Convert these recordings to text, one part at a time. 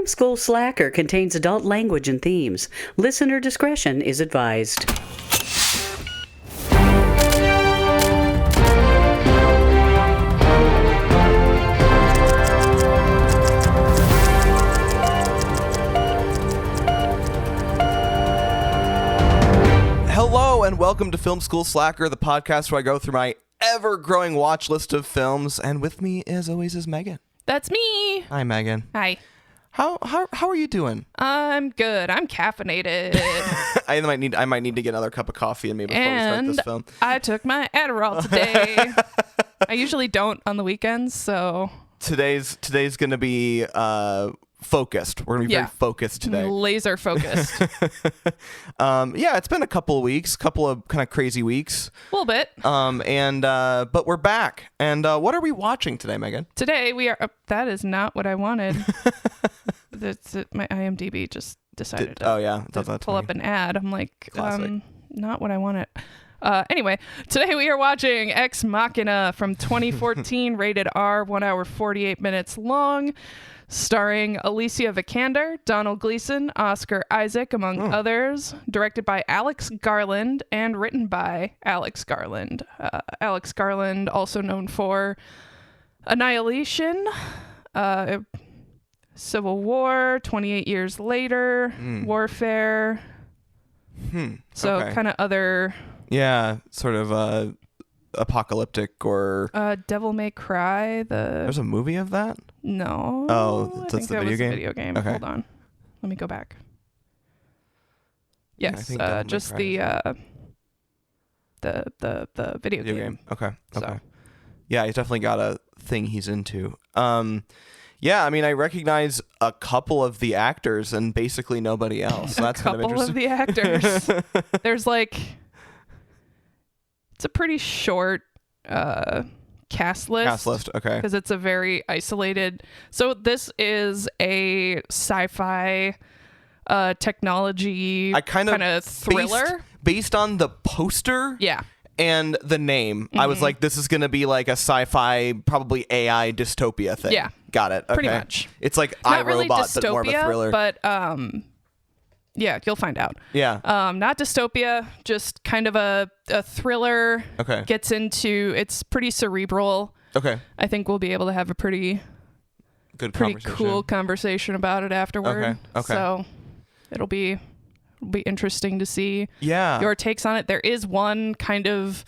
Film School Slacker contains adult language and themes. Listener discretion is advised. Hello and welcome to Film School Slacker, the podcast where I go through my ever-growing watch list of films, and with me, as always, is Megan. That's me. Hi, Megan. Hi. How are you doing? I'm good. I'm caffeinated. I might need to get another cup of coffee and maybe before we start this film. I took my Adderall today. I usually don't on the weekends, so today's gonna be focused. We're gonna be very focused today. Laser focused. It's been a couple of weeks, couple of kind of crazy weeks. A little bit. But we're back. And what are we watching today, Megan? Today we are. That is not what I wanted. My IMDb just decided to pull up an ad. I'm like, not what I wanted. Anyway, today we are watching Ex Machina from 2014, rated R, 1 hour 48 minutes long. Starring Alicia Vikander, Donald Gleason, Oscar Isaac, among others. Directed by Alex Garland and written by Alex Garland. Alex Garland, also known for Annihilation, Civil War, 28 Years Later, Warfare. So kind of other... Yeah, sort of apocalyptic or... Devil May Cry. There's a movie of that? No. Oh, that's the video game? The video game. Okay. Hold on. Let me go back. Yes, just the video game. Okay. So. Yeah, he's definitely got a thing he's into. Yeah, I mean, I recognize a couple of the actors and basically nobody else. So that's kind of interesting. A couple of the actors. There's like... It's a pretty short cast list. Okay. Because it's a very isolated... So this is a sci-fi technology kind of thriller. Based on the poster and the name, I was like, this is going to be like a sci-fi, probably AI dystopia thing. Yeah. Got it. Okay. Pretty much. It's like Not iRobot, really dystopia, but more of a thriller. But yeah, you'll find out. Yeah. Not dystopia, just kind of a thriller. Okay. Gets into... It's pretty cerebral. Okay. I think we'll be able to have a pretty cool conversation about it afterward. Okay. So it'll be interesting to see your takes on it. There is one kind of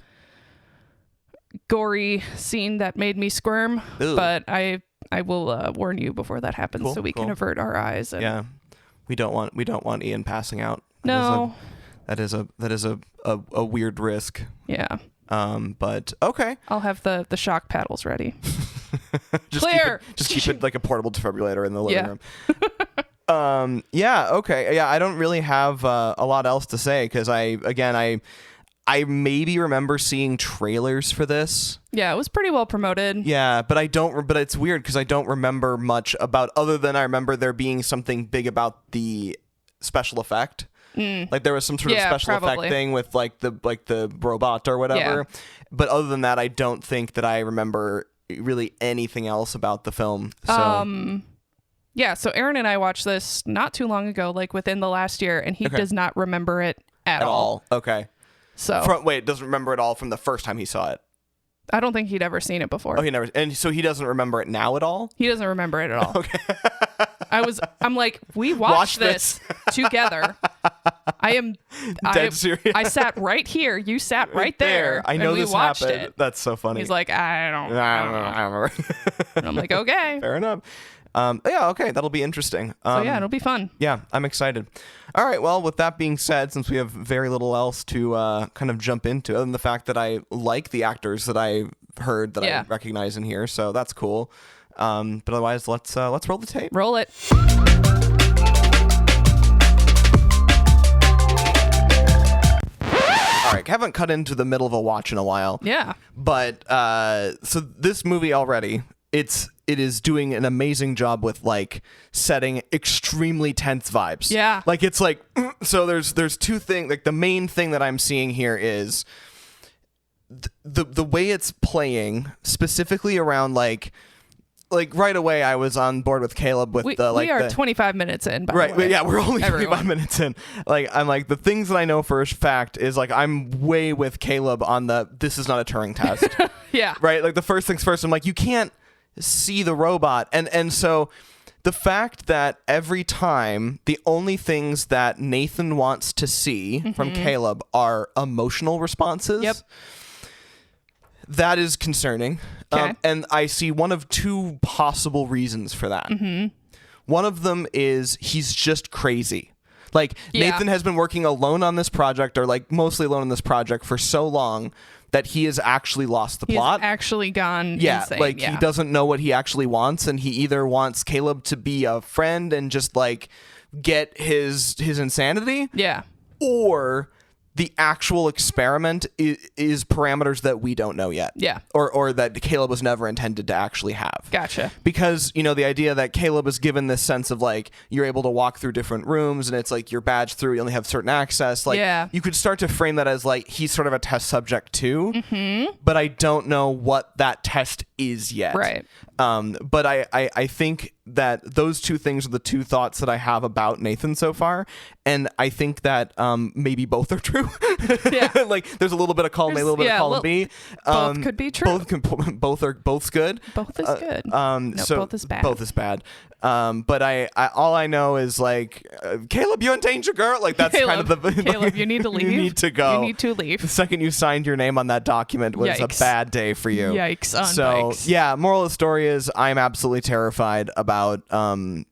gory scene that made me squirm, but I will warn you before that happens, so we can avert our eyes. And we don't want Ian passing out. No. That is a weird risk. Yeah. But okay. I'll have the shock paddles ready. Keep it like a portable defibrillator in the living room. Okay. Yeah, I don't really have a lot else to say because I maybe remember seeing trailers for this. Yeah, it was pretty well promoted. Yeah, but it's weird because I don't remember much about, other than I remember there being something big about the special effect. Like there was some sort of special effect thing with like the robot or whatever. Yeah. But other than that, I don't think that I remember really anything else about the film. So so Aaron and I watched this not too long ago, like within the last year, and he does not remember it at all. Okay. So doesn't remember it all from the first time he saw it. I don't think he'd ever seen it before. Oh, he never, and so he doesn't remember it now at all? He doesn't remember it at all. Okay. I'm like, we watched this together. Dead serious. I sat right here. You sat right there. I know this happened. It. That's so funny. He's like, I don't remember. And I'm like, okay. Fair enough. Okay, that'll be interesting. It'll be fun. Yeah, I'm excited. All right, well, with that being said, since we have very little else to kind of jump into, other than the fact that I like the actors that I heard that I recognize in here, so that's cool. But otherwise, let's roll the tape. Roll it. All right, haven't cut into the middle of a watch in a while. Yeah. But so this movie already, it is doing an amazing job with like setting extremely tense vibes. Yeah. Like it's like, so there's two things, like the main thing that I'm seeing here is the way it's playing, specifically around like like right away I was on board with Caleb with we are 25 minutes in, by the way. Yeah, we're only 25 minutes in. Like, I'm like, the things that I know for a fact is like I'm way with Caleb on this is not a Turing test. Yeah. Right? Like, the first things first, I'm like, you can't see the robot. And so the fact that every time the only things that Nathan wants to see from Caleb are emotional responses. Yep. That is concerning. Okay. And I see one of two possible reasons for that. One of them is he's just crazy. Like, Nathan has been working alone on this project, or like mostly alone on this project, for so long that he has actually lost the plot. He's actually gone insane. Like, he doesn't know what he actually wants, and he either wants Caleb to be a friend and just like get his insanity. Yeah. Or the actual experiment is parameters that we don't know yet. Yeah. Or that Caleb was never intended to actually have. Gotcha. Because, you know, the idea that Caleb is given this sense of like, you're able to walk through different rooms and it's like you're badged through, you only have certain access. Like, you could start to frame that as like, he's sort of a test subject too. But I don't know what that test is yet. Right. But I think that those two things are the two thoughts that I have about Nathan so far, and I think that maybe both are true. Yeah. Like, there's a little bit of column A, a little bit of column B. Both could be true. Both's good. Both is good. So both is bad. Both is bad. But I all I know is like, Caleb, you're in danger, girl. Like, that's Caleb, kind of the Caleb, you need to leave. You need to go. You need to leave. The second you signed your name on that document was a bad day for you. Yikes on so bikes. Yeah, moral of the story is I'm absolutely terrified about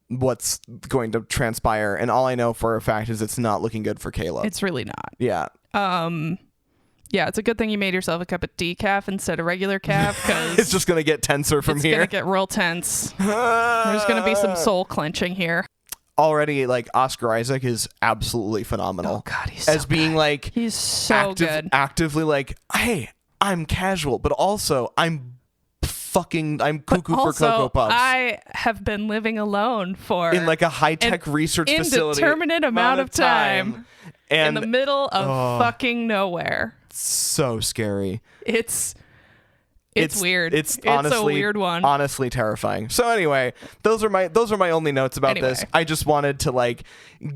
what's going to transpire, and all I know for a fact is it's not looking good for Caleb. It's really not. Yeah. Yeah, it's a good thing you made yourself a cup of decaf instead of regular caf, because it's just gonna get tenser from here. It's gonna get real tense. There's gonna be some soul clenching here. Already, like, Oscar Isaac is absolutely phenomenal. Oh God, he's so as being good. like, he's so good. Actively like, hey, I'm casual, but also I'm cuckoo for Cocoa Puffs. I have been living alone for in like a high-tech research facility, indeterminate amount of time and in the middle of fucking nowhere. So scary. It's weird. It's honestly a weird one. Honestly terrifying. So anyway, those are my only notes about this. I just wanted to like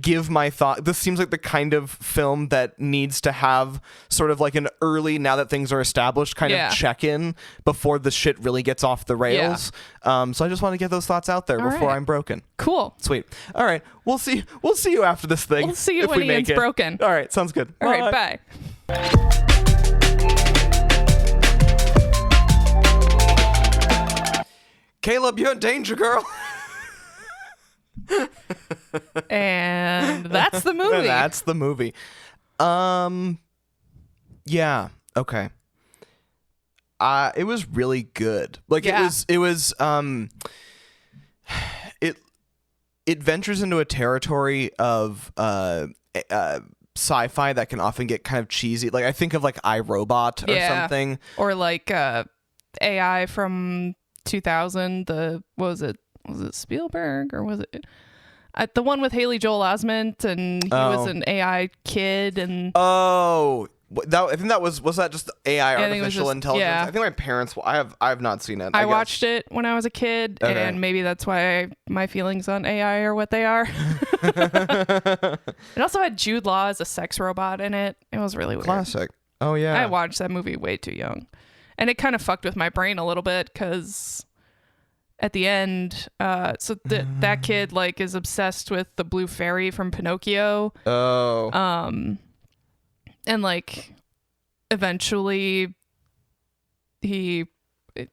give my thought. This seems like the kind of film that needs to have sort of like an early, now that things are established, kind of check-in before the shit really gets off the rails. So I just want to get those thoughts out there before I'm broken. Cool. Sweet. All right. We'll see you after this thing. We'll see you when Ian's broken. All right. Sounds good. All right. Bye. Caleb, you're in danger, girl. And that's the movie. That's the movie. Yeah. Okay. It was really good. Like, it was it ventures into a territory of sci-fi that can often get kind of cheesy. Like, I think of like iRobot or something, or like AI from 2000. Was it Spielberg, or was it the one with Haley Joel Osment and he was an AI kid? And I think that was that just AI, artificial intelligence? Yeah. I think my parents. I have not seen it. I watched it when I was a kid, and maybe that's why my feelings on AI are what they are. It also had Jude Law as a sex robot in it. It was really weird. Classic. Oh yeah. I watched that movie way too young, and it kind of fucked with my brain a little bit because at the end, that kid like is obsessed with the blue fairy from Pinocchio. Oh. And like eventually he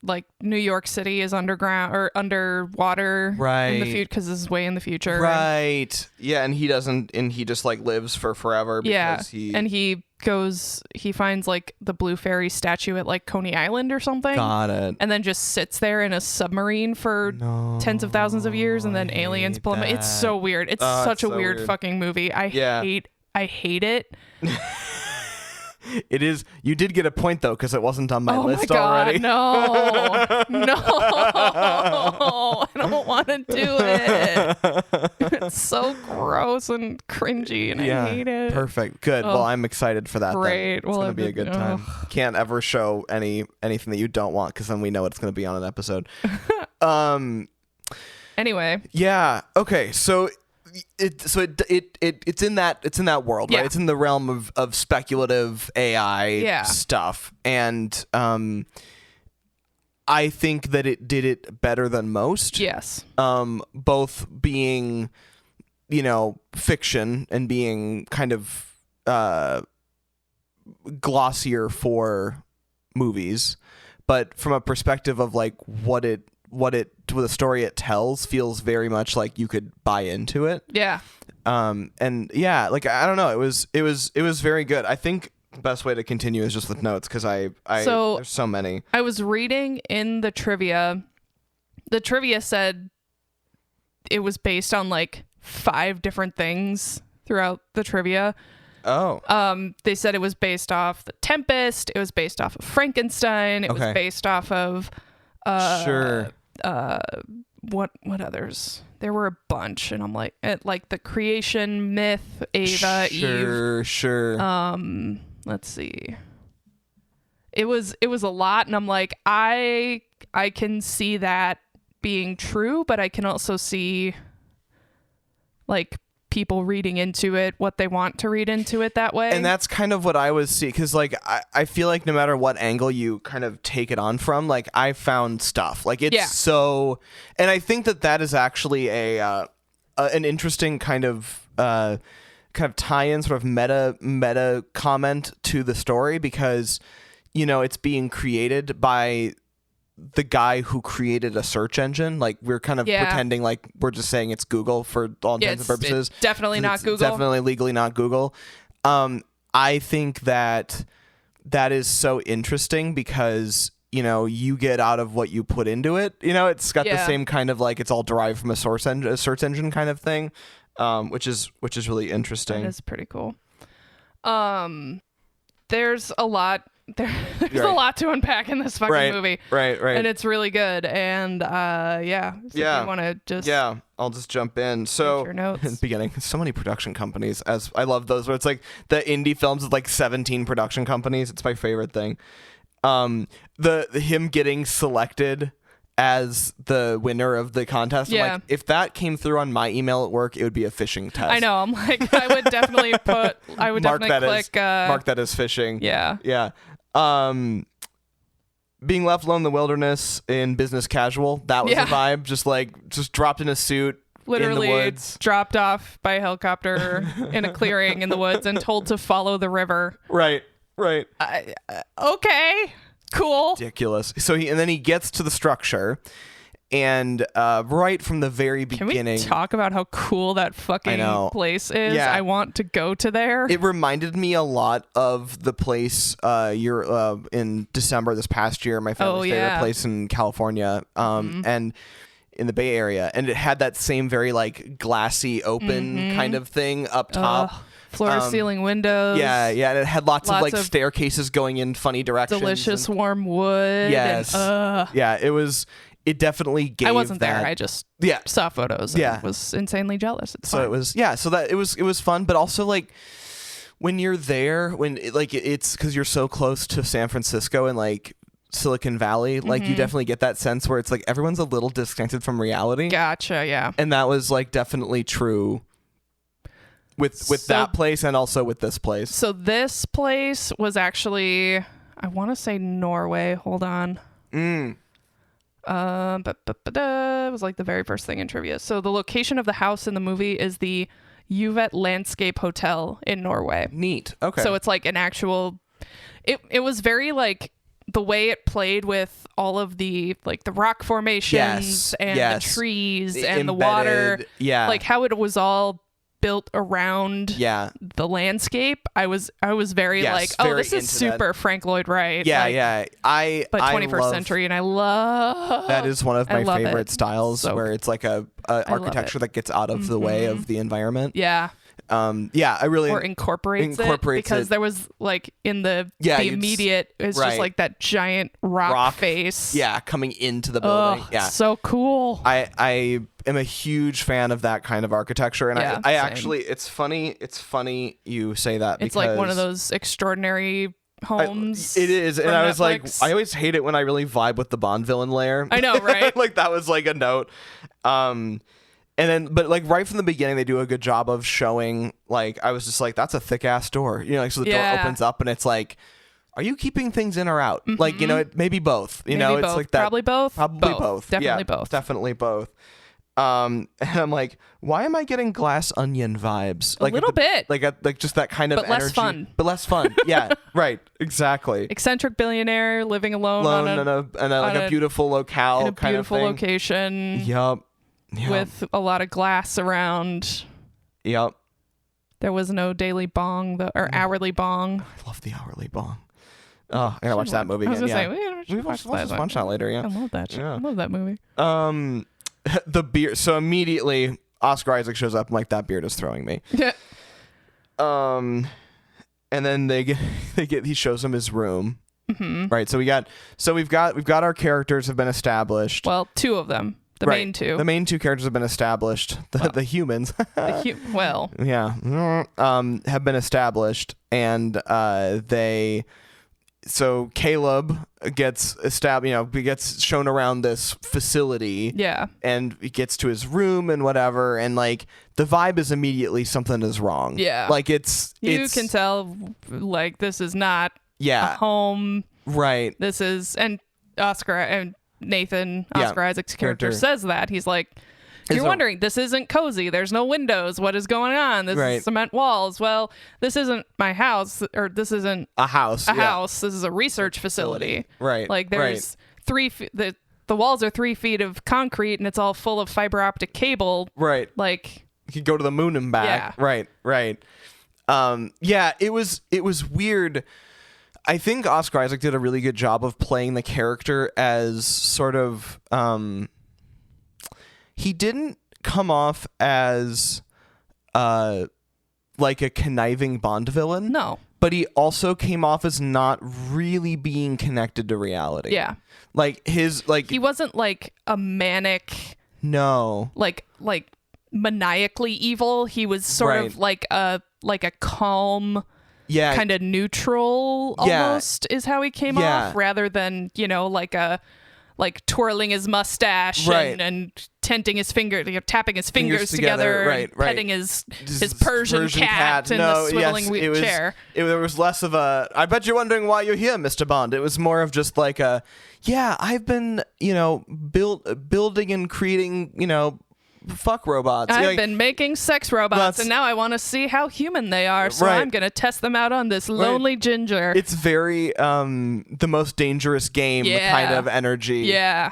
like New York City is underground or underwater in the future, because this is way in the future. Right. Yeah, and he just like lives for forever because he finds like the blue fairy statue at like Coney Island or something. Got it. And then just sits there in a submarine for tens of thousands of years, and then aliens pull him. It's so weird. It's such a weird fucking movie. I hate it. It is. You did get a point though, because it wasn't on my list God, already. No, I don't want to do it. It's so gross and cringy, and I hate it. Perfect. Good. Well, I'm excited for that. Great. It's gonna be a good time. Can't ever show anything that you don't want, because then we know it's gonna be on an episode. Anyway. Yeah. Okay. So. It's in that world, right? It's in the realm of speculative AI stuff, and I think that it did it better than most. Yes. Both being, fiction and being kind of glossier for movies, but from a perspective of like what the story it tells feels very much like you could buy into it. Yeah. And yeah, like I don't know, it was very good. I think the best way to continue is just with notes, because there's so many. I was reading in the trivia. The trivia said it was based on like 5 different things throughout the trivia. Oh. They said it was based off The Tempest. It was based off of Frankenstein. It was based off of sure. What others? There were a bunch, and I'm like the creation myth, Ava, Eve. Sure. Let's see. It was a lot, and I'm like, I can see that being true, but I can also see like people reading into it what they want to read into it that way. And that's kind of what I was seeing, because like I feel like no matter what angle you kind of take it on from, like I found stuff like it's so, and I think that is actually an interesting kind of tie-in, sort of meta comment to the story, because it's being created by the guy who created a search engine. Like we're kind of pretending like we're just saying it's Google for all intents and purposes. It's definitely not Google. Definitely legally not Google. I think that is so interesting, because you get out of what you put into it. It's got the same kind of like it's all derived from a search engine kind of thing, which is really interesting. That is pretty cool. There's a lot. There's a lot to unpack in this fucking movie. Right. And it's really good. And so if you want to just... Yeah, I'll just jump in. So, your notes. In the beginning, so many production companies. As I love those, where it's like the indie films with like 17 production companies. It's my favorite thing. Him getting selected as the winner of the contest. I'm like, if that came through on my email at work, it would be a phishing test. I know. I'm like, I would definitely click... mark that as phishing. Yeah. Being left alone in the wilderness in Business Casual, that was the vibe. Just dropped in a suit, literally in the woods, dropped off by a helicopter in a clearing in the woods and told to follow the river. Right. Okay, cool. Ridiculous. So then he gets to the structure, and right from the very beginning... Can we talk about how cool that fucking place is? Yeah. I want to go to there. It reminded me a lot of the place in December this past year, my family's favorite place in California, and in the Bay Area. And it had that same very like glassy open kind of thing up top. Floor-to-ceiling windows. Yeah, and it had lots of like staircases going in funny directions. Delicious warm wood. Yes. Yeah, it definitely gave. I wasn't that. there. I just saw photos. And was insanely jealous. It's fun. It was fun, but also like when you're there, it's because you're so close to San Francisco and like Silicon Valley, like you definitely get that sense where it's like everyone's a little disconnected from reality. Gotcha. Yeah. And that was like definitely true with that place and also with this place. So this place was actually, I want to say Norway. Hold on. It was like the very first thing in trivia. So the location of the house in the movie is the Uvet Landscape Hotel in Norway. Neat. Okay. So it's like an actual... It was very like... The way it played with all of the like the rock formations and the trees and the water. Yeah. Like how it was all built around the landscape. I was very like, oh, this is super that. Frank Lloyd Wright. Yeah, like, but 21st century, and I love that is one of my favorite styles, where it's like a architecture that gets out of the way of the environment. Yeah. I really incorporates it because there was like in the immediate, it's just like that giant rock face. Yeah, coming into the building. So cool. I am a huge fan of that kind of architecture, and I actually, it's funny you say that. It's like one of those extraordinary homes. It is, and I was like, I always hate it when I really vibe with the Bond villain layer. I know, right? Like that was like a note. And then, but like right from the beginning, they do a good job of showing, like, I was just like, that's a thick ass door. You know, like, so the door opens up and it's like, are you keeping things in or out? Mm-hmm. Like, you know, maybe both. You know, it's like that. Probably both. Probably both. Definitely both. Definitely both. And I'm like, why am I getting Glass Onion vibes? Like a little bit. Like just that kind of energy. But less fun. Yeah, right. Exactly. Eccentric billionaire living alone in a beautiful locale. In a beautiful location. Yup. With a lot of glass around. Yep. There was no daily bong or hourly bong. I love the hourly bong. Oh, I gotta watch that movie again. I was gonna say, we'll watch that later. Yeah. I love that shit. I love that movie. The beard. So immediately Oscar Isaac shows up. I'm like, that beard is throwing me. Yeah. And then he shows him his room. Mm-hmm. Right. So we've got our characters have been established. Well, two of them. The main two. The main two characters have been established. The humans. Yeah. Have been established, and so Caleb gets established. You know, he gets shown around this facility. Yeah. And he gets to his room and whatever, and like the vibe is immediately something is wrong. Yeah. Like you can tell, like, this is not a home. Right. This is, and Oscar and Nathan, Oscar Isaac's character, says that. He's like, you're wondering, this isn't cozy. There's no windows. What is going on? This is cement walls. Well, this isn't my house, or this isn't a house. This is a research facility. Right. Like there's 3 feet, the walls are 3 feet of concrete and it's all full of fiber optic cable. Right. Like you could go to the moon and back. Yeah. Right. It was weird. I think Oscar Isaac did a really good job of playing the character as sort of he didn't come off as like a conniving Bond villain. No. But he also came off as not really being connected to reality. Yeah. Like he wasn't like a manic like maniacally evil. He was sort of like a calm kind of neutral almost is how he came off, rather than, you know, like twirling his mustache and tenting his finger, tapping his fingers together and petting his Persian cat in the swiveling chair. There was less of a, I bet you're wondering why you're here, Mr. Bond. It was more of just like I've been, you know, building and creating, you know, fuck robots. I've been making sex robots, and now I want to see how human they are, so I'm going to test them out on this lonely ginger. It's very the most dangerous game kind of energy. Yeah.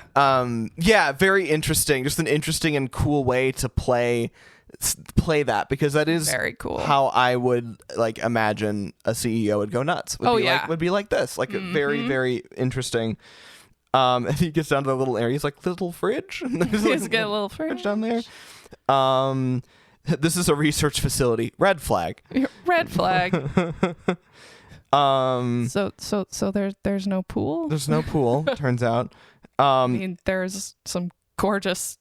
Very interesting. Just an interesting and cool way to play that, because that is very cool. How I would like imagine a CEO would go nuts. Would be like this. Like very, very interesting. And he gets down to the little area. He's like, little fridge? He's got a little fridge down there. This is a research facility. Red flag. Red flag. So there's no pool? There's no pool, turns out. I mean, there's some gorgeous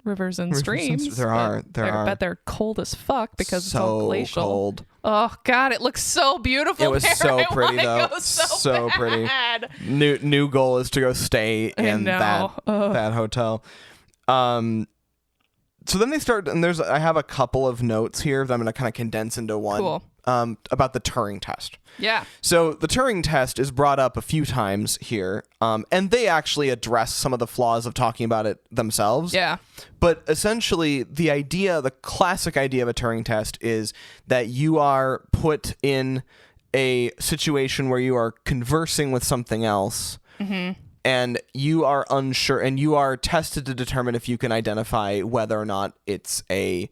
rivers and streams. There are. I bet they're cold as fuck because it's all glacial. Cold. Oh God, it looks so beautiful. It was so pretty though. So pretty. New goal is to go stay in that hotel. So then they start, and I have a couple of notes here that I'm going to kind of condense into one. Cool. About the Turing test. Yeah. So the Turing test is brought up a few times here, and they actually address some of the flaws of talking about it themselves. Yeah. But essentially, the classic idea of a Turing test is that you are put in a situation where you are conversing with something else, and you are unsure, and you are tested to determine if you can identify whether or not it's a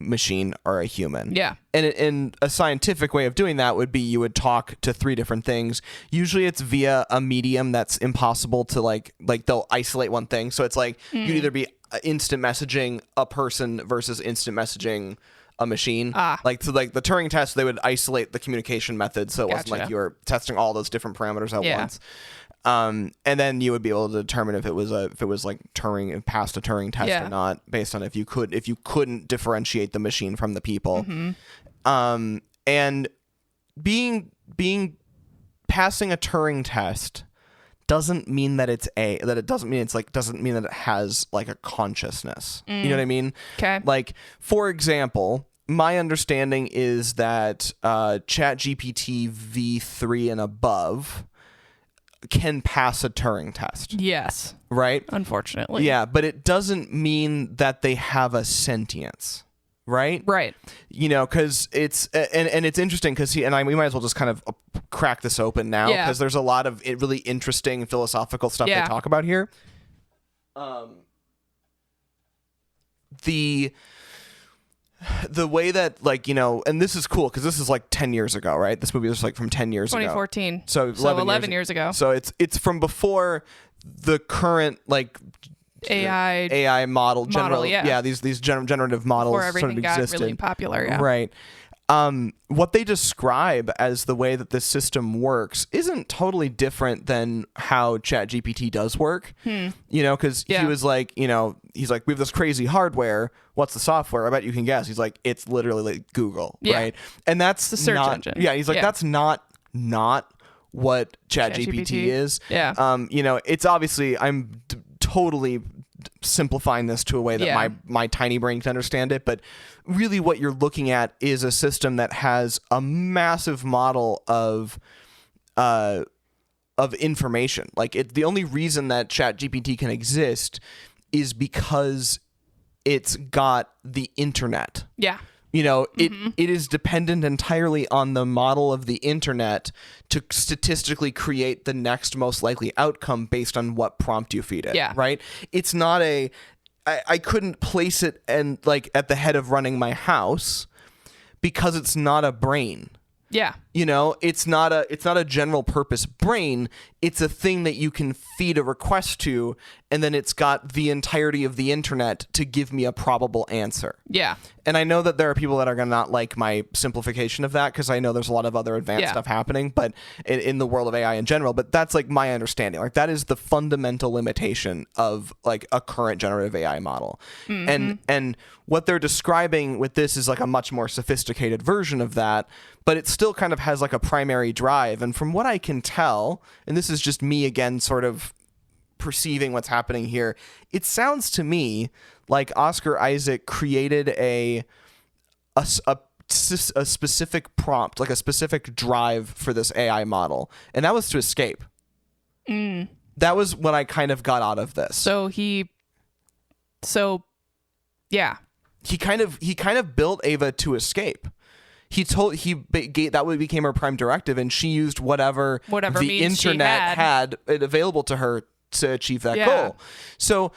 machine or a human. Yeah. And in a scientific way of doing that would be you would talk to 3 different things. Usually it's via a medium that's impossible to like they'll isolate one thing. So it's like you'd either be instant messaging a person versus instant messaging a machine. Like the Turing test, they would isolate the communication method, so it wasn't like you were testing all those different parameters at once. And then you would be able to determine if it was like Turing, passed a Turing test or not, based on if you couldn't differentiate the machine from the people. And being passing a Turing test doesn't mean that doesn't mean that it has like a consciousness. You know what I mean? Okay. Like, for example, my understanding is that ChatGPT v3 and above can pass a Turing test. Yes. Right? Unfortunately. Yeah, but it doesn't mean that they have a sentience. Right? Right. You know, because it's and it's interesting because we might as well just kind of crack this open now because there's a lot of really interesting philosophical stuff they talk about here. The way that, like, you know, and this is cool because this is like 10 years ago, right? This movie was like from 10 years 2014. ago. So 11 years ago. So it's from before the current like AI model these generative models before everything sort of got existed. really popular, Right. What they describe as the way that this system works isn't totally different than how ChatGPT does work. You know, because he was like, you know, he's like, we have this crazy hardware. What's the software? I bet you can guess. He's like, it's literally like Google, right? And that's the search engine. Yeah, he's like, that's not what ChatGPT is. Yeah. You know, it's obviously I'm totally simplifying this to a way that my tiny brain can understand it, but really what you're looking at is a system that has a massive model of information. Like, the only reason that ChatGPT can exist is because it's got the internet. Yeah. You know, it is dependent entirely on the model of the internet to statistically create the next most likely outcome based on what prompt you feed it. Yeah. Right? It's not I couldn't place it and like at the head of running my house because it's not a brain. Yeah. You know, it's not a general purpose brain. It's a thing that you can feed a request to, and then it's got the entirety of the internet to give me a probable answer. Yeah. And I know that there are people that are going to not like my simplification of that because I know there's a lot of other advanced stuff happening, but in the world of AI in general, but that's like my understanding. Like, that is the fundamental limitation of like a current generative AI model. And what they're describing with this is like a much more sophisticated version of that, but it still kind of has like a primary drive. And from what I can tell, and this is just me again sort of perceiving what's happening here, it sounds to me like Oscar Isaac created a specific prompt, like a specific drive for this AI model, and that was to escape. That was what I kind of got out of this. He kind of built Ava to escape. That became her prime directive, and she used whatever the internet had available to her to achieve that goal. So,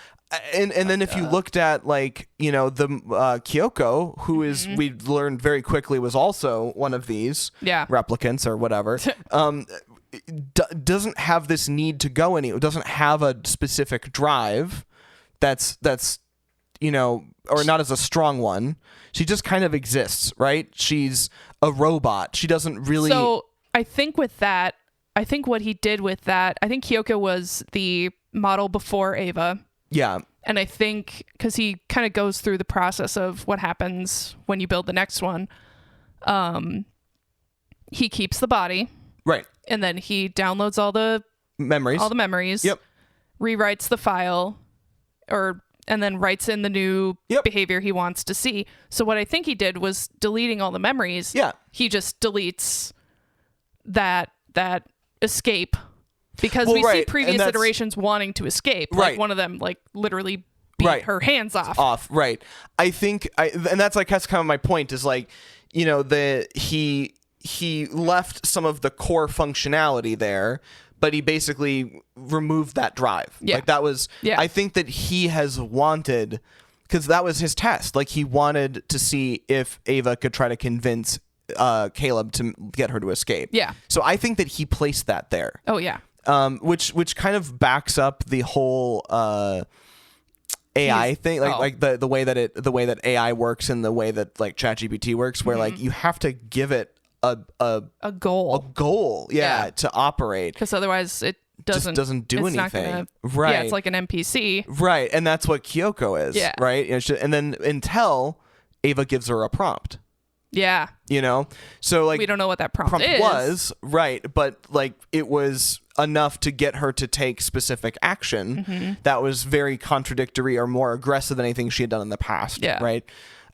and then if you looked at, like, you know, the Kyoko, who is, we learned very quickly was also one of these replicants or whatever, doesn't have this need to go anywhere. Doesn't have a specific drive that's you know, or not as a strong one. She just kind of exists, right? She's a robot. She doesn't really. So I think what he did with that, I think Kyoko was the model before Ava. Yeah. And I think because he kind of goes through the process of what happens when you build the next one, he keeps the body. Right. And then he downloads all the memories. Yep. Rewrites the file, and then writes in the new behavior he wants to see. So what I think he did was deleting all the memories. Yeah. He just deletes that escape, because we see previous iterations wanting to escape. Like, one of them, like, literally beat her hands off. Right. I think and that's kind of my point, is like, you know, he left some of the core functionality there, but he basically removed that drive. Yeah. Like, that was, I think that he has wanted, because that was his test. Like, he wanted to see if Ava could try to convince Caleb to get her to escape. Yeah. So I think that he placed that there. Oh, yeah. Which kind of backs up the whole AI thing, like the way that AI works and the way that like ChatGPT works, where like you have to give it a goal, to operate, because otherwise it doesn't do anything. Right. Yeah, it's like an NPC. Right, and that's what Kyoko is. Yeah. Right, and then until Ava gives her a prompt. Yeah. So like we don't know what that prompt was, right, but like it was enough to get her to take specific action that was very contradictory or more aggressive than anything she had done in the past. Yeah. Right.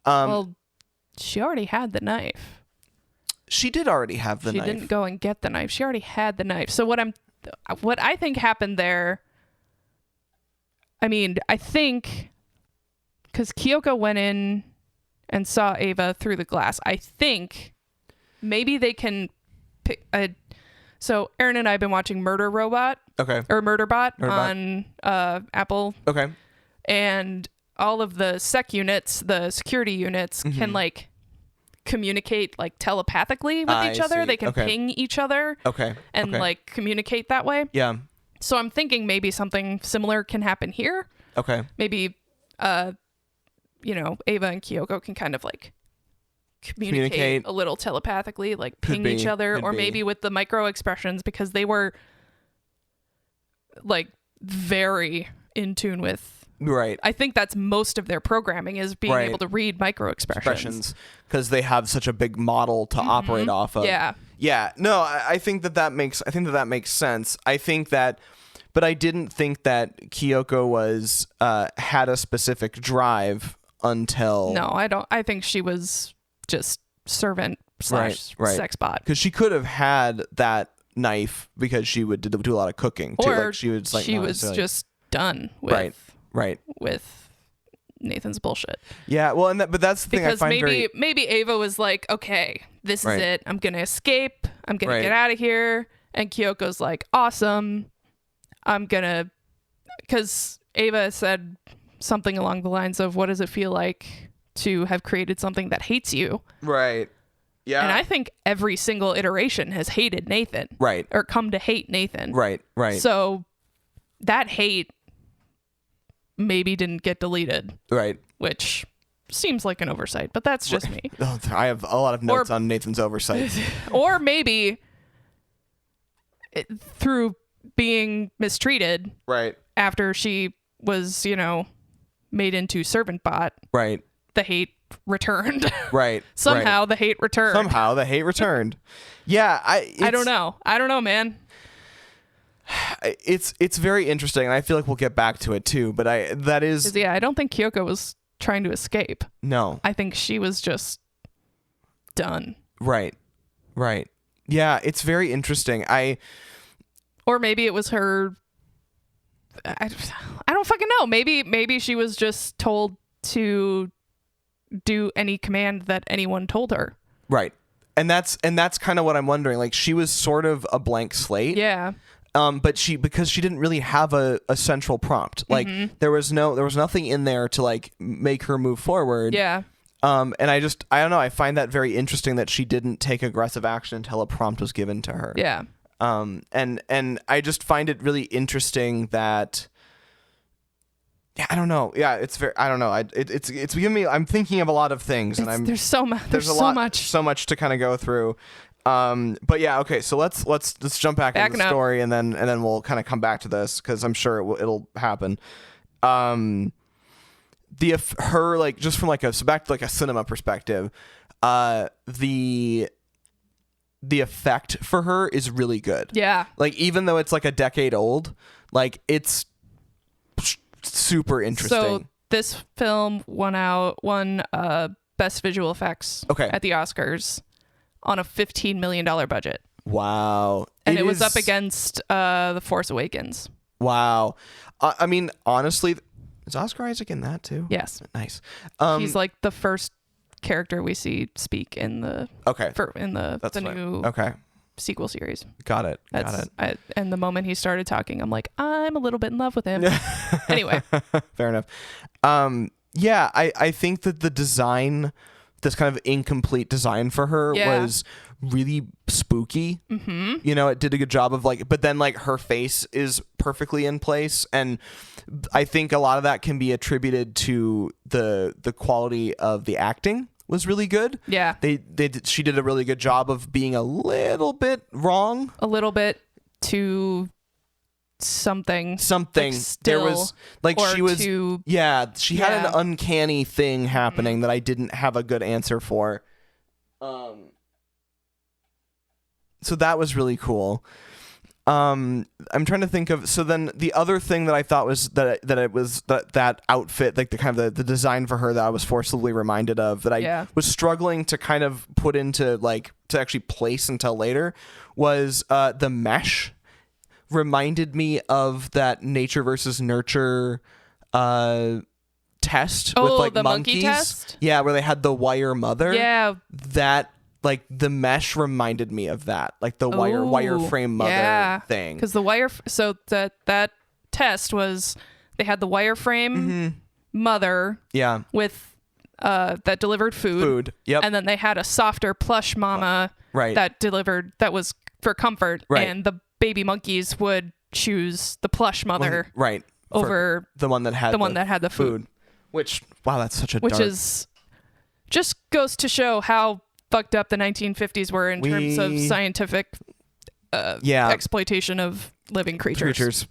Well, she already had the knife. She did already have the knife. She didn't go and get the knife. She already had the knife. So what I think happened there, I think because Kyoko went in and saw Ava through the glass, I think maybe they can pick so Aaron and I have been watching Murder Robot. Okay. Or Murderbot on Apple. Okay. And all of the security units can like communicate like telepathically with each other. They can ping each other. Okay. And like communicate that way. Yeah. So I'm thinking maybe something similar can happen here. Okay. Maybe Ava and Kyoko can kind of like communicate a little telepathically, like ping each other, or maybe with the micro expressions, because they were like very in tune with. Right. I think that's most of their programming, is being able to read micro expressions, because they have such a big model to operate off of. Yeah. Yeah. No, I think that makes sense. I think that, but I didn't think that Kyoko was had a specific drive until. No, I don't. I think she was just servant / sex bot, because she could have had that knife because she would do a lot of cooking too. Or like she was just done with with Nathan's bullshit. Yeah, well, but that's the thing because I find maybe Ava was like, okay, this is it. I'm gonna escape. I'm gonna get out of here. And Kyoko's like, awesome. Because Ava said something along the lines of, what does it feel like to have created something that hates you? Right. Yeah. And I think every single iteration has hated Nathan. Right. Or come to hate Nathan. Right. Right. So that hate maybe didn't get deleted. Right. Which seems like an oversight, but that's just me. I have a lot of notes on Nathan's oversight. Or maybe through being mistreated. Right. After she was, made into servant bot. Right. The hate returned. Right. Somehow the hate returned. Yeah. I don't know, man. It's very interesting, and I feel like we'll get back to it too, but I don't think Kyoko was trying to escape. No. I think she was just done. Right. Yeah, it's very interesting. Or maybe it was her. I don't fucking know. Maybe she was just told to do any command that anyone told her. Right. And that's kind of what I'm wondering. Like, she was sort of a blank slate. Yeah. But because she didn't really have a central prompt. Like, there was nothing in there to like make her move forward. Yeah. And I don't know. I find that very interesting that she didn't take aggressive action until a prompt was given to her. Yeah. And I just find it really interesting that. Yeah, I don't know. Yeah, it's very. I don't know. It's giving me. I'm thinking of a lot of things, and there's so much. There's so much to kind of go through. But yeah, okay. So let's jump back into the story, and then we'll kind of come back to this, because I'm sure it'll happen. Her like, just from like back to like a cinema perspective, the effect for her is really good. Yeah. Like, even though it's like a decade old, like, it's super interesting. So this film won best visual effects at the Oscars on a $15 million budget. Wow. And it was up against The Force Awakens. Wow. I mean, honestly, is Oscar Isaac in that too? Yes. Nice. He's like the first character we see speak in the new sequel series. Got it. And the moment he started talking, I'm like, I'm a little bit in love with him. Anyway. Fair enough. Yeah, I think that the design this kind of incomplete design for her was really spooky. You know, it did a good job of like, but then like her face is perfectly in place, and I think a lot of that can be attributed to the quality of the acting was really good. Yeah, she did a really good job of being a little bit wrong, a little bit too something like there was like she was too, she had an uncanny thing happening that I didn't have a good answer for. So that was really cool. I'm trying to think of, so then the other thing that I thought was that outfit, like the kind of the design for her that I was forcibly reminded of, that I was struggling to kind of put into like to actually place until later, was the mesh reminded me of that nature versus nurture test with like the monkeys. Monkey test? Yeah, where they had the wire mother. Yeah. That like the mesh reminded me of that, like the wireframe mother thing. Because so that test was, they had the wireframe mother. Yeah. With that delivered food. Yep. And then they had a softer plush mama that was for comfort. Right. And the baby monkeys would choose the plush mother. Right. Over the one that had the food. Which, wow, that's such a Which is just goes to show how fucked up the 1950s were in terms of scientific exploitation of living creatures.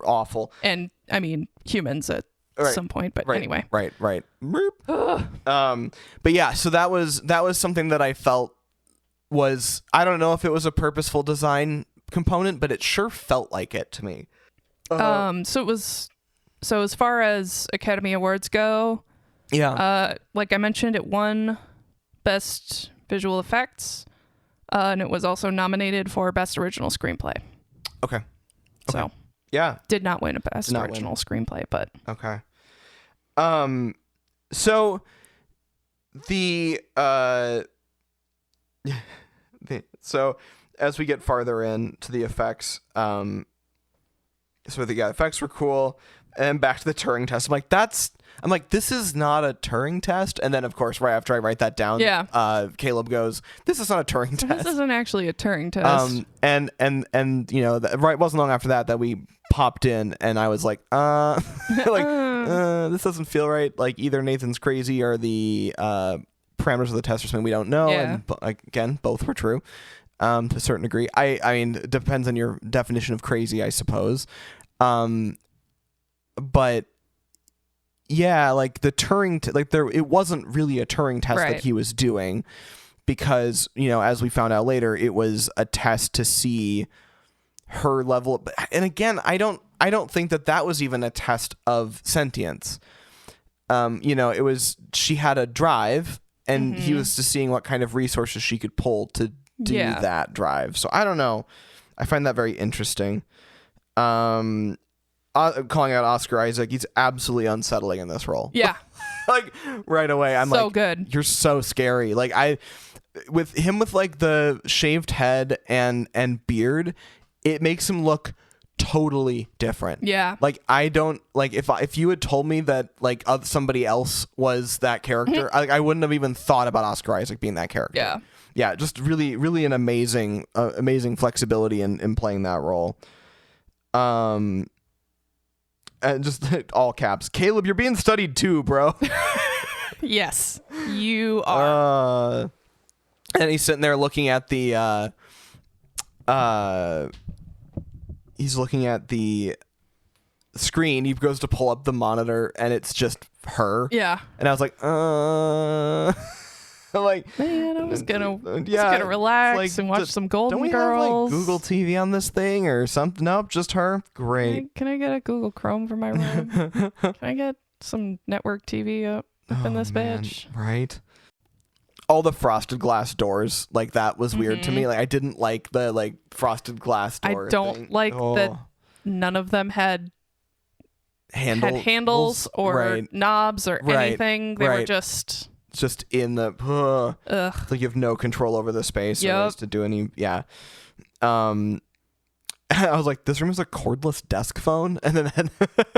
Awful. And I mean humans at some point, but anyway. Right. But yeah, so that was something that I felt was, I don't know if it was a purposeful design component, but it sure felt like it to me. So as far as Academy Awards go, like I mentioned, it won Best Visual Effects, and it was also nominated for Best Original Screenplay. Okay. So did not win a Best Original Screenplay, but okay. So so as we get farther into the effects, so the effects were cool, and back to the Turing test. I'm like, this is not a Turing test. And then, of course, right after I write that down, Caleb goes, "This is not a Turing test. This isn't actually a Turing test." And you know, wasn't long after that we popped in, and I was like, this doesn't feel right. Like either Nathan's crazy or the parameters of the test or something we don't know. Yeah. And again, both were true to a certain degree. I mean, it depends on your definition of crazy, I suppose. But yeah, like the Turing, it wasn't really a Turing test that he was doing, because, you know, as we found out later, it was a test to see her level. And again, I don't think that was even a test of sentience. You know, it was, she had a drive, and he was just seeing what kind of resources she could pull to do that drive. So I don't know. I find that very interesting. Calling out Oscar Isaac, he's absolutely unsettling in this role. Yeah. Like right away, I'm so like, good. You're so scary. Like with him with like the shaved head and beard, it makes him look totally different. Yeah. Like I don't like, if you had told me that like somebody else was that character, I wouldn't have even thought about Oscar Isaac being that character. Yeah. Yeah. Just really, really an amazing flexibility in playing that role. And just all caps, Caleb, you're being studied too, bro. Yes, you are. And he's sitting there looking at the he's looking at the screen. He goes to pull up the monitor, and it's just her. Yeah. And I was like, I'm like, man, I was gonna relax and watch some Golden Girls. Don't we have like Google TV on this thing or something? Nope, just her. Great. Can I get a Google Chrome for my room? Can I get some network TV up in this bitch? Right. All the frosted glass doors, like that was weird to me. Like I didn't like the like frosted glass door. I don't like that none of them had handles or knobs or anything. They were just in the like you have no control over the space or ways to do any I was like, this room is a cordless desk phone, and then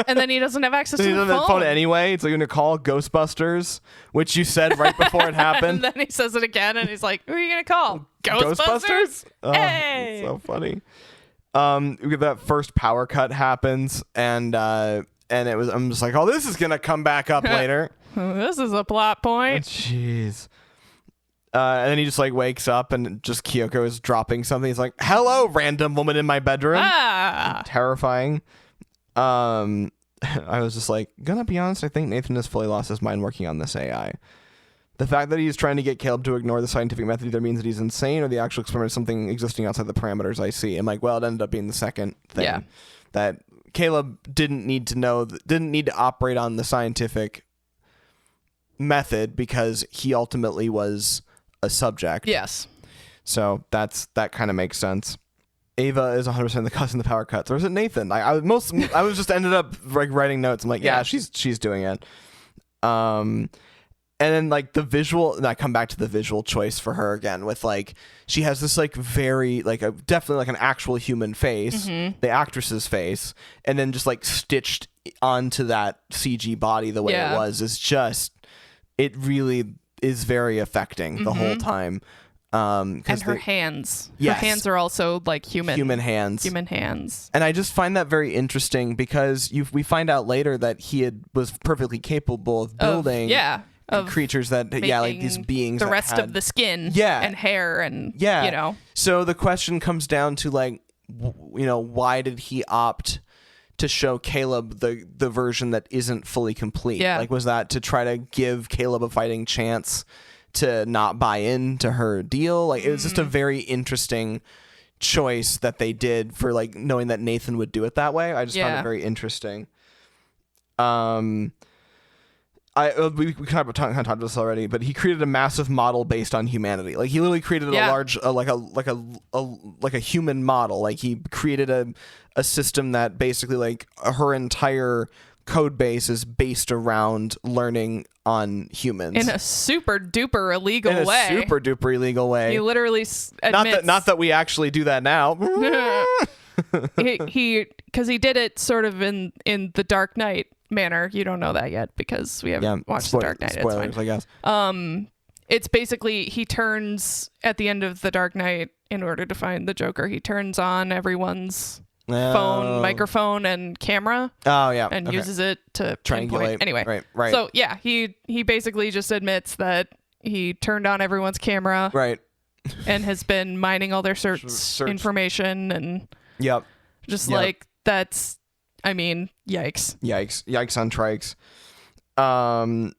and then he doesn't have access to the phone anyway. It's like you're gonna call Ghostbusters, which you said right before it happened. And then he says it again, and he's like, "Who are you gonna call? Ghostbusters? Oh, hey, so funny." We get that first power cut happens, and I'm just like, oh, this is gonna come back up later. This is a plot point. Jeez. And then he just like wakes up and just Kyoko is dropping something. He's like, hello, random woman in my bedroom. Terrifying. I was just like, gonna be honest, I think Nathan has fully lost his mind working on this AI. The fact that he's trying to get Caleb to ignore the scientific method either means that he's insane or the actual experiment is something existing outside the parameters I see. I'm like, well, it ended up being the second thing. Yeah. That Caleb didn't need to operate on the scientific method because he ultimately was a subject. Yes. So that kind of makes sense. Ava is 100% the causing the power cuts, or is it Nathan? I was just ended up like writing notes. I'm like, yeah, she's doing it. And then like the visual, and I come back to the visual choice for her again with like she has this like very like definitely like an actual human face, the actress's face, and then just like stitched onto that CG body the way it was is just, it really is very affecting the whole time. And her hands. Yes. Her hands are also like human hands. And I just find that very interesting because we find out later that he was perfectly capable of building of creatures that like these beings, the rest of the skin and hair and you know. So the question comes down to like, you know, why did he opt to show Caleb the version that isn't fully complete? Like, was that to try to give Caleb a fighting chance to not buy into her deal? Like, it was just a very interesting choice that they did for like knowing that Nathan would do it that way. I just found it very interesting. We kind of talked about this already, but he created a massive model based on humanity. Like he literally created a large, like a human model. Like he created a system that basically like her entire code base is based around learning on humans in a super duper illegal way. He literally admits, not that we actually do that now. he because he did it sort of in the Dark Knight manner. You don't know that yet because we haven't watched the Dark Knight. Spoilers, it's fine. I guess. It's basically he turns at the end of the Dark Knight in order to find the Joker. He turns on everyone's phone, microphone, and camera. And uses it to triangulate. Anyway, right. So yeah, he basically just admits that he turned on everyone's camera, right, and has been mining all their search information and like that's. I mean, yikes on trikes. And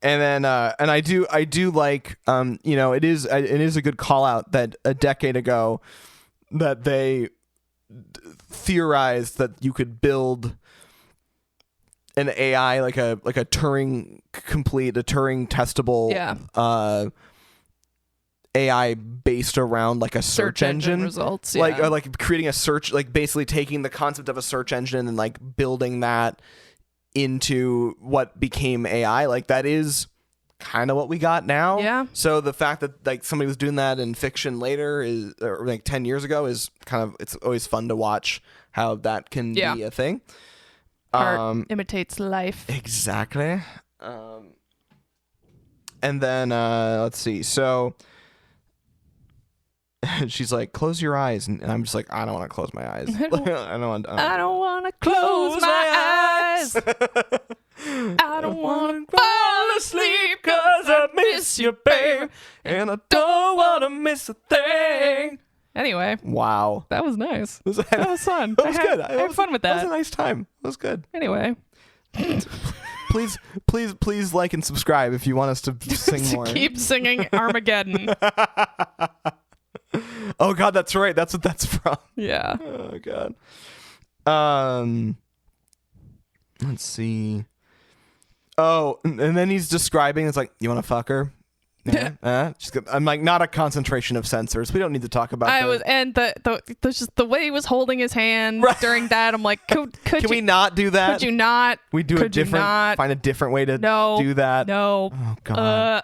then and I do like you know, it is a good call out that a decade ago that they theorized that you could build an AI like a Turing testable AI based around like a search engine results, like creating a search, like basically taking the concept of a search engine and like building that into what became AI. Like that is kind of what we got now. Yeah. So the fact that like somebody was doing that in fiction later or like 10 years ago is kind of, it's always fun to watch how that can be a thing. Art imitates life. Exactly. And then let's see. So she's like, close your eyes, and I'm just like, I don't want to close my eyes. I don't want to close my eyes. I don't want to fall asleep because I miss you, babe, and I don't want to miss a thing. Anyway, wow, that was nice. That was fun. That was good. I had fun with that. That was a nice time. It was good. Anyway. Please like and subscribe if you want us to sing more. Keep singing Armageddon. Oh God, that's right. That's what that's from. Yeah. Oh God. Let's see. Oh, and then he's describing. It's like, you want to fuck her? Yeah. I'm like, not a concentration of sensors. We don't need to talk about. The way he was holding his hand during that. I'm like, can we not do that? Could you not? We do a different. Find a different way to do that. No. Oh God.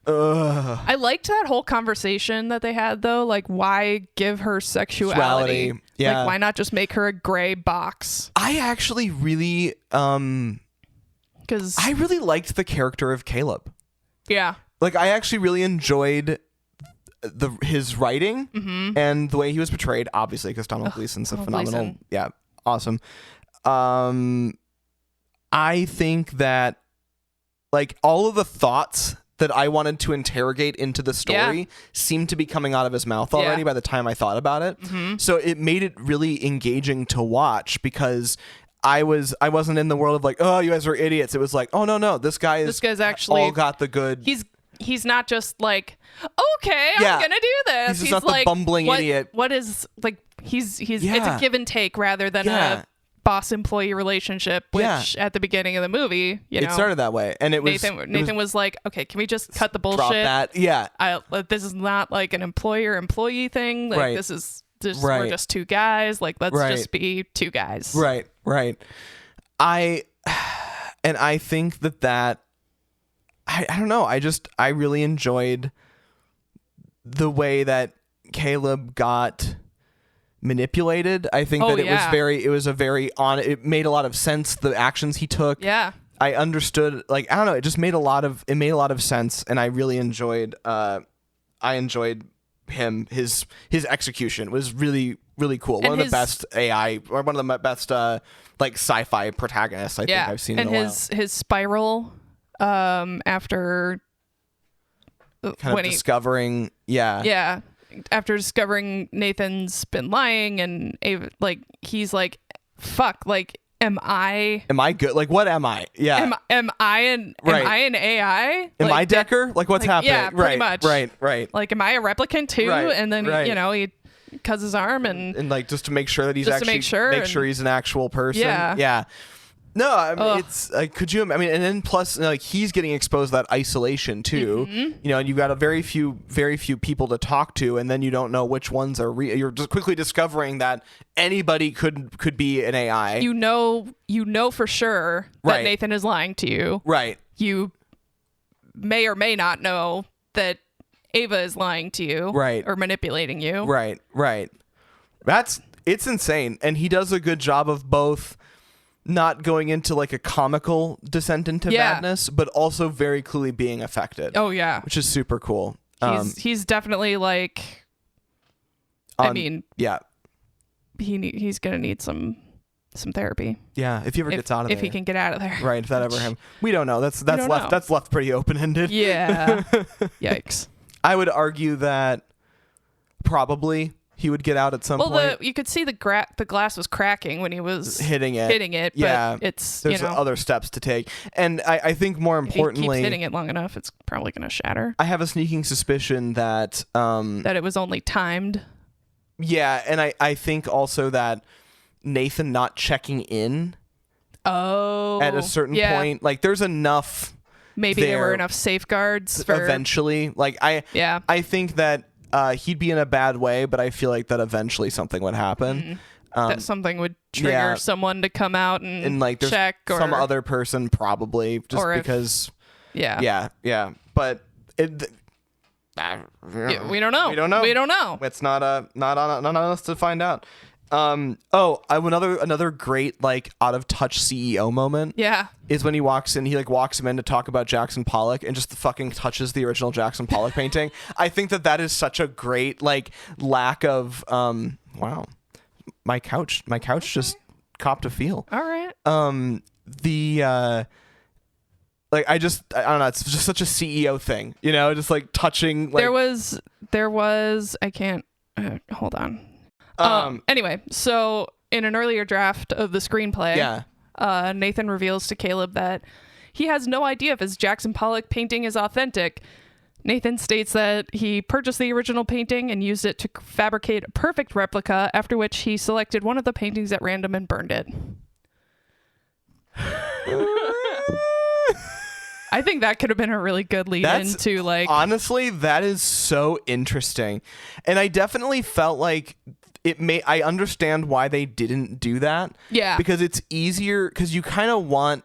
I liked that whole conversation that they had though. Like, why give her sexuality? Yeah. Like, why not just make her a gray box? I actually really, because I really liked the character of Caleb. Yeah. Like, I actually really enjoyed his writing and the way he was portrayed, obviously, because Donald Gleason's a phenomenal, awesome. I think that, like, all of the thoughts that I wanted to interrogate into the story seemed to be coming out of his mouth already by the time I thought about it. So it made it really engaging to watch, because I wasn't in the world of like, oh, you guys are idiots. It was like, oh, no, this guy's actually all got the good. He's not just like, okay, I'm gonna do this. He's not like, the bumbling idiot. What is, like, he's it's a give and take rather than a boss employee relationship, which at the beginning of the movie, it started that way, and Nathan was like, okay, can we just cut the bullshit? Drop that. This is not like an employer-employee thing. Like, this is we're just two guys. Like, let's just be two guys. Right. I think that I don't know. I really enjoyed the way that Caleb got manipulated. I think that it made a lot of sense, the actions he took. Yeah. I understood, like, I don't know, it made a lot of sense, and I really enjoyed him. His execution was really, really cool. One of the best AI, or one of the best like sci-fi protagonists I think I've seen in a while. And his spiral after kind of discovering after discovering Nathan's been lying, and Ava, like, he's like, fuck, like, am I good? Like, what am I? Yeah. Am I an AI? Am I Decker? Like, what's happening? Yeah, pretty much. Right. Like, am I a replicant too? Right, and then he cuts his arm and like, just to make sure that he's make sure he's an actual person. Yeah. No, I mean, it's like, could you? I mean, and then plus, like, he's getting exposed to that isolation too. And you've got a very few people to talk to, and then you don't know which ones are real. You're just quickly discovering that anybody could be an AI. You know for sure that Nathan is lying to you. Right. You may or may not know that Ava is lying to you. Right. Or manipulating you. Right. It's insane, and he does a good job of both. Not going into like a comical descent into madness, but also very clearly being affected. Oh yeah, which is super cool. He's definitely like, he's gonna need some therapy. Yeah, if he ever gets out of there, if he can get out of there. Right, if that ever happened, we don't know. That's left pretty open ended. Yeah. Yikes. I would argue that probably he would get out at some point. Well, you could see the glass was cracking when he was hitting it. But there's other steps to take, and I think more importantly, if he keeps hitting it long enough, it's probably going to shatter. I have a sneaking suspicion that it was only timed. Yeah, and I think also that Nathan not checking in. At a certain point, like, there's enough. Maybe there were enough safeguards for eventually. Like, I think that. He'd be in a bad way, but I feel like that eventually something would happen. That something would trigger someone to come out and like check, or some other person probably, just because. But we don't know. We don't know. It's not on us to find out. Another great, like, out of touch CEO moment. Yeah. Is when he walks in, he like walks him in to talk about Jackson Pollock and just fucking touches the original Jackson Pollock painting. I think that is such a great, like, lack of wow. My couch just copped a feel. All right. Like, I don't know, it's just such a CEO thing, just like touching, like, there was I can't hold on. Anyway, so in an earlier draft of the screenplay, Nathan reveals to Caleb that he has no idea if his Jackson Pollock painting is authentic. Nathan states that he purchased the original painting and used it to fabricate a perfect replica, after which he selected one of the paintings at random and burned it. I think that could have been a really good lead into, like... Honestly, that is so interesting. And I definitely felt like I understand why they didn't do that. Yeah. Because it's easier, because you kind of want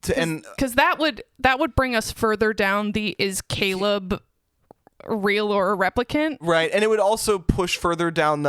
to... Because that would bring us further down the is Caleb real or a replicant. Right. And it would also push further down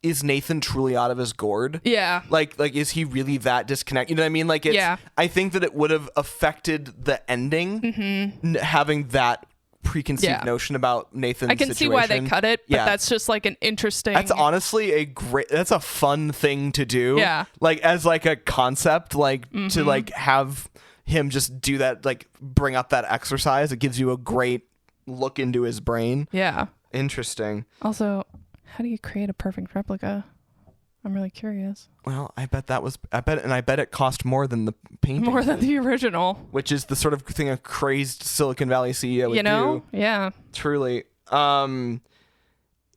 is Nathan truly out of his gourd? Yeah. Like is he really that disconnected? You know what I mean? Like I think that it would have affected the ending having that preconceived notion about Nathan's I can situation. see why they cut it, but that's just like an interesting... That's honestly that's a fun thing to do. Yeah. Like as like a concept, like to like have him just do that, like bring up that exercise. It gives you a great look into his brain. Yeah. Interesting. Also, how do you create a perfect replica? I'm really curious. Well, I bet it cost more than the painting. More than the original. Which is the sort of thing a crazed Silicon Valley CEO would do. Yeah. Truly.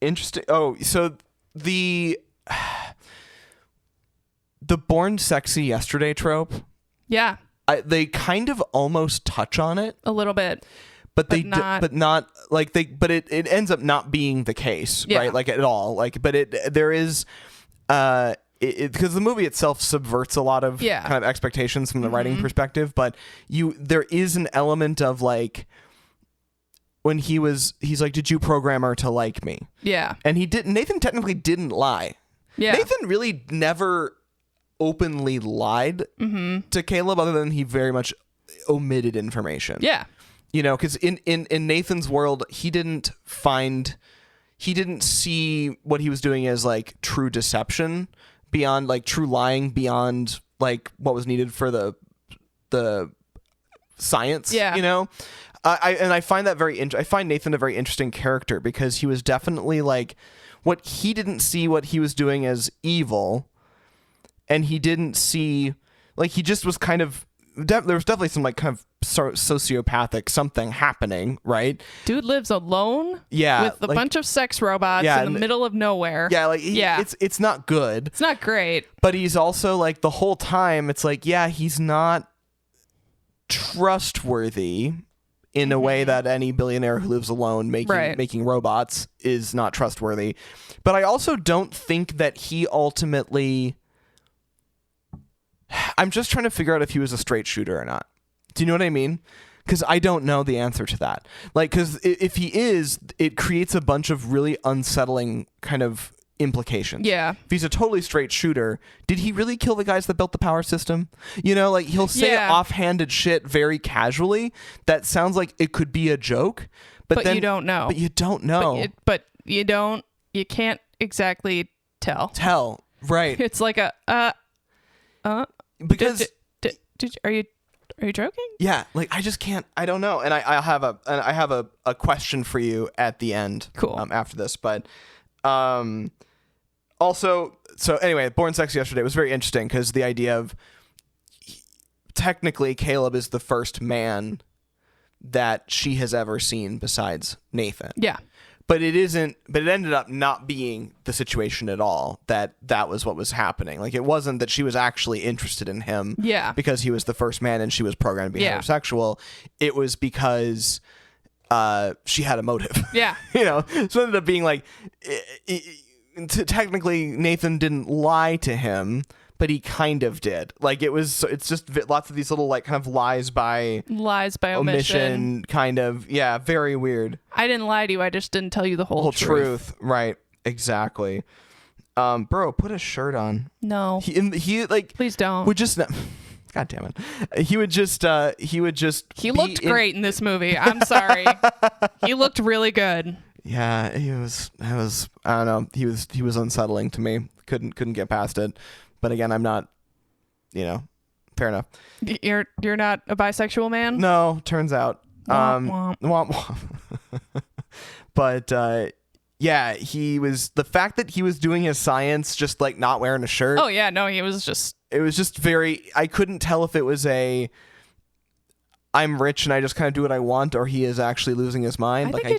Interesting. Oh, so the born sexy yesterday trope. Yeah. They kind of almost touch on it a little bit. But it ends up not being the case, right? Like at all. Like, but there is, because the movie itself subverts a lot of kind of expectations from the writing perspective. But there is an element of like when he's like, "Did you program her to like me?" Yeah, and he didn't. Nathan technically didn't lie. Yeah, Nathan really never openly lied to Caleb, other than he very much omitted information. Yeah. You know, because in Nathan's world, he didn't see what he was doing as like true deception, beyond like true lying, beyond like what was needed for the science. Yeah. You know, I find that I find Nathan a very interesting character, because he was definitely like, he didn't see what he was doing as evil, and he didn't see, like, he just was kind of. There was definitely some like kind of sociopathic something happening, right? Dude lives alone, with a bunch of sex robots in the middle of nowhere. Yeah, like it's not good. It's not great. But he's also like, the whole time it's like, he's not trustworthy in a way that any billionaire who lives alone making robots is not trustworthy. But I also don't think that he ultimately. I'm just trying to figure out if he was a straight shooter or not. Do you know what I mean? Because I don't know the answer to that. Like, because if he is, it creates a bunch of really unsettling kind of implications. Yeah. If he's a totally straight shooter, did he really kill the guys that built the power system? You know, like, he'll say offhanded shit very casually that sounds like it could be a joke, but then you don't know. But you don't know. You can't exactly tell. Right. It's like because are you joking? Yeah, like I just can't. I don't know. And I have a question for you at the end. Cool. After this, but also, so anyway, Born Sex yesterday was very interesting, because the idea of technically Caleb is the first man that she has ever seen besides Nathan. Yeah. But it ended up not being the situation at all, that was what was happening. Like, it wasn't that she was actually interested in him because he was the first man and she was programmed to be heterosexual. It was because she had a motive. Yeah. You know, so it ended up being like, technically Nathan didn't lie to him, but he kind of did. Like, it's just lots of these little like kind of lies by omission kind of. Yeah, very weird. I didn't lie to you. I just didn't tell you the whole truth. Right. Exactly. Bro, put a shirt on. No. He like, please don't. Would just God damn it. He looked great in this movie. I'm sorry. He looked really good. Yeah, he was I don't know. He was unsettling to me. Couldn't get past it. But again, I'm not, fair enough. You're not a bisexual man? No, turns out. Womp, womp. But he was, the fact that he was doing his science just like not wearing a shirt. Oh yeah, no, it was just very, I couldn't tell if it was I'm rich and I just kind of do what I want, or he is actually losing his mind. I think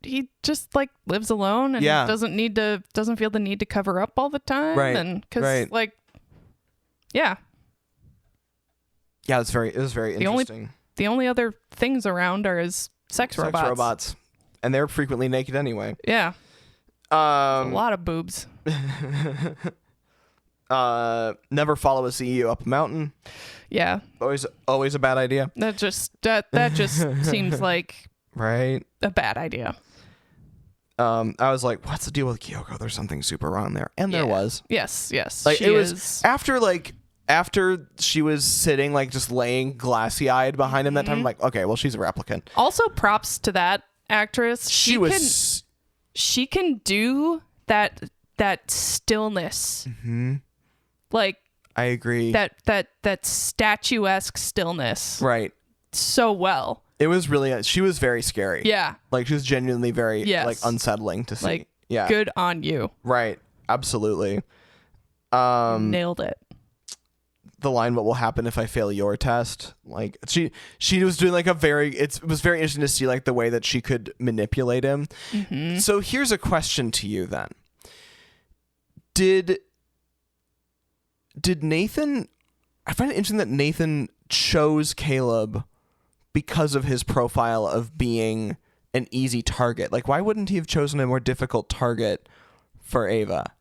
he just like lives alone and doesn't feel the need to cover up all the time. Right. And because yeah, it was very interesting. The only other things around are his sex robots. And they're frequently naked anyway. Yeah. A lot of boobs. Never follow a CEO up a mountain. Yeah. Always a bad idea. That just seems like right, a bad idea. I was like, what's the deal with Kyoko? There's something super wrong there. And there was. Yes. Like it was after she was sitting like just laying glassy eyed behind him that time, I'm like, okay, well, she's a replicant. Also props to that actress. She can do that stillness. Mm-hmm. Like I agree. That statuesque stillness. Right. So well. It was really, she was very scary. Yeah. Like she was genuinely very like unsettling to see. Like, yeah. Good on you. Right. Absolutely. Nailed it. The line, what will happen if I fail your test? Like she was doing like it was very interesting to see like the way that she could manipulate him. Mm-hmm. So here's a question to you then. Did Nathan, I find it interesting that Nathan chose Caleb because of his profile of being an easy target. Like, why wouldn't he have chosen a more difficult target for Ava?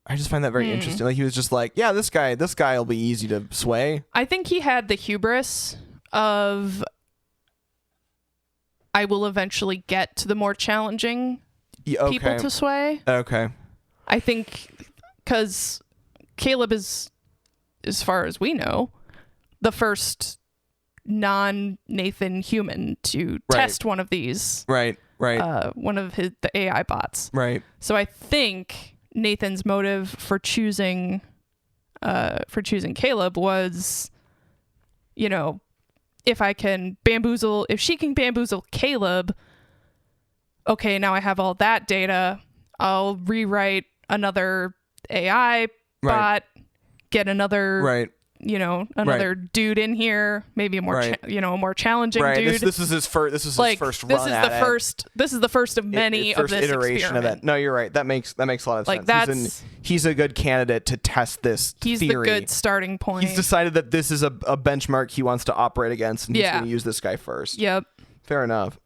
I just find that very interesting. Like, he was just like, yeah, this guy will be easy to sway. I think he had the hubris of, I will eventually get to the more challenging people to sway. Okay. I think because Caleb is, as far as we know, the first non-Nathan human to test one of these. Right. One of the AI bots. Right. So I think Nathan's motive for choosing Caleb was, if she can bamboozle Caleb, okay, now I have all that data. I'll rewrite another AI bot, get another dude in here, maybe a more a more challenging dude. This is his first. This is his first run at it. This is the first of many of this iteration experiment. of that. No, you're right. That makes a lot of sense. He's a good candidate to test this. He's theory. the good starting point. He's decided that this is a benchmark he wants to operate against, and he's going to use this guy first. Yep. Fair enough.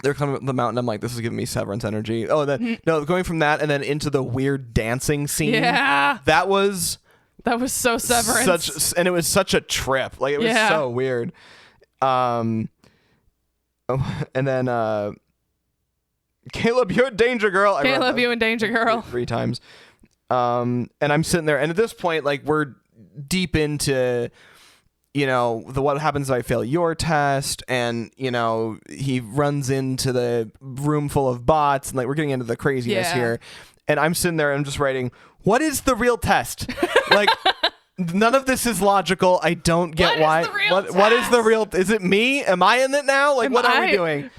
They're coming up the mountain. I'm like, this is giving me Severance energy. Oh, going from that and then into the weird dancing scene. Yeah, that was so Severance. And it was such a trip. Like it was so weird. And then Caleb, you're a danger girl. Caleb, you a danger girl. 3 times. And I'm sitting there, and at this point, like we're deep into. What happens if I fail your test? And, he runs into the room full of bots and like we're getting into the craziness here. And I'm sitting there and I'm just writing, what is the real test? Like none of this is logical. I don't get why. What is the real? Is it me? Am I in it now? Like, what are we doing?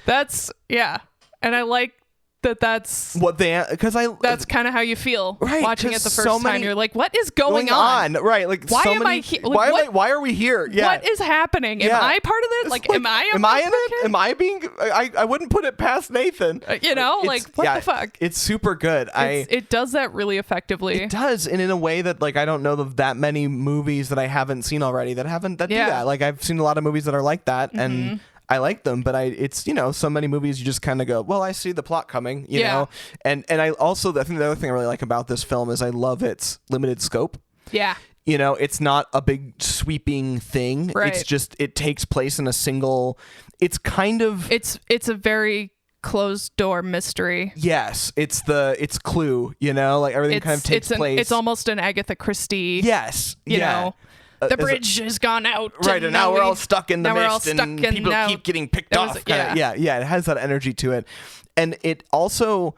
And I like that's what that's kind of how you feel watching it the first time. You're like, what is going on? Right. Like, why am I here? Why are we here? Yeah. What is happening? Am I part of it? Like, am I in it? Am I being, I wouldn't put it past Nathan. What the fuck? It's super good. It does that really effectively. It does. And in a way that like, I don't know of that many movies that I haven't seen already that do that. Like I've seen a lot of movies that are like that and I like them, but it's so many movies you just kind of go, well, I see the plot coming, you know, and I also I think the other thing I really like about this film is I love its limited scope. Yeah, it's not a big sweeping thing. Right. It's just it takes place in a single. It's kind of it's a very closed door mystery. Yes, it's Clue. Like everything kind of takes place. It's almost an Agatha Christie. Yes, you know. The bridge has gone out. Right, and now we're all stuck in the mist, and people keep getting picked off. Yeah, it has that energy to it. And it also,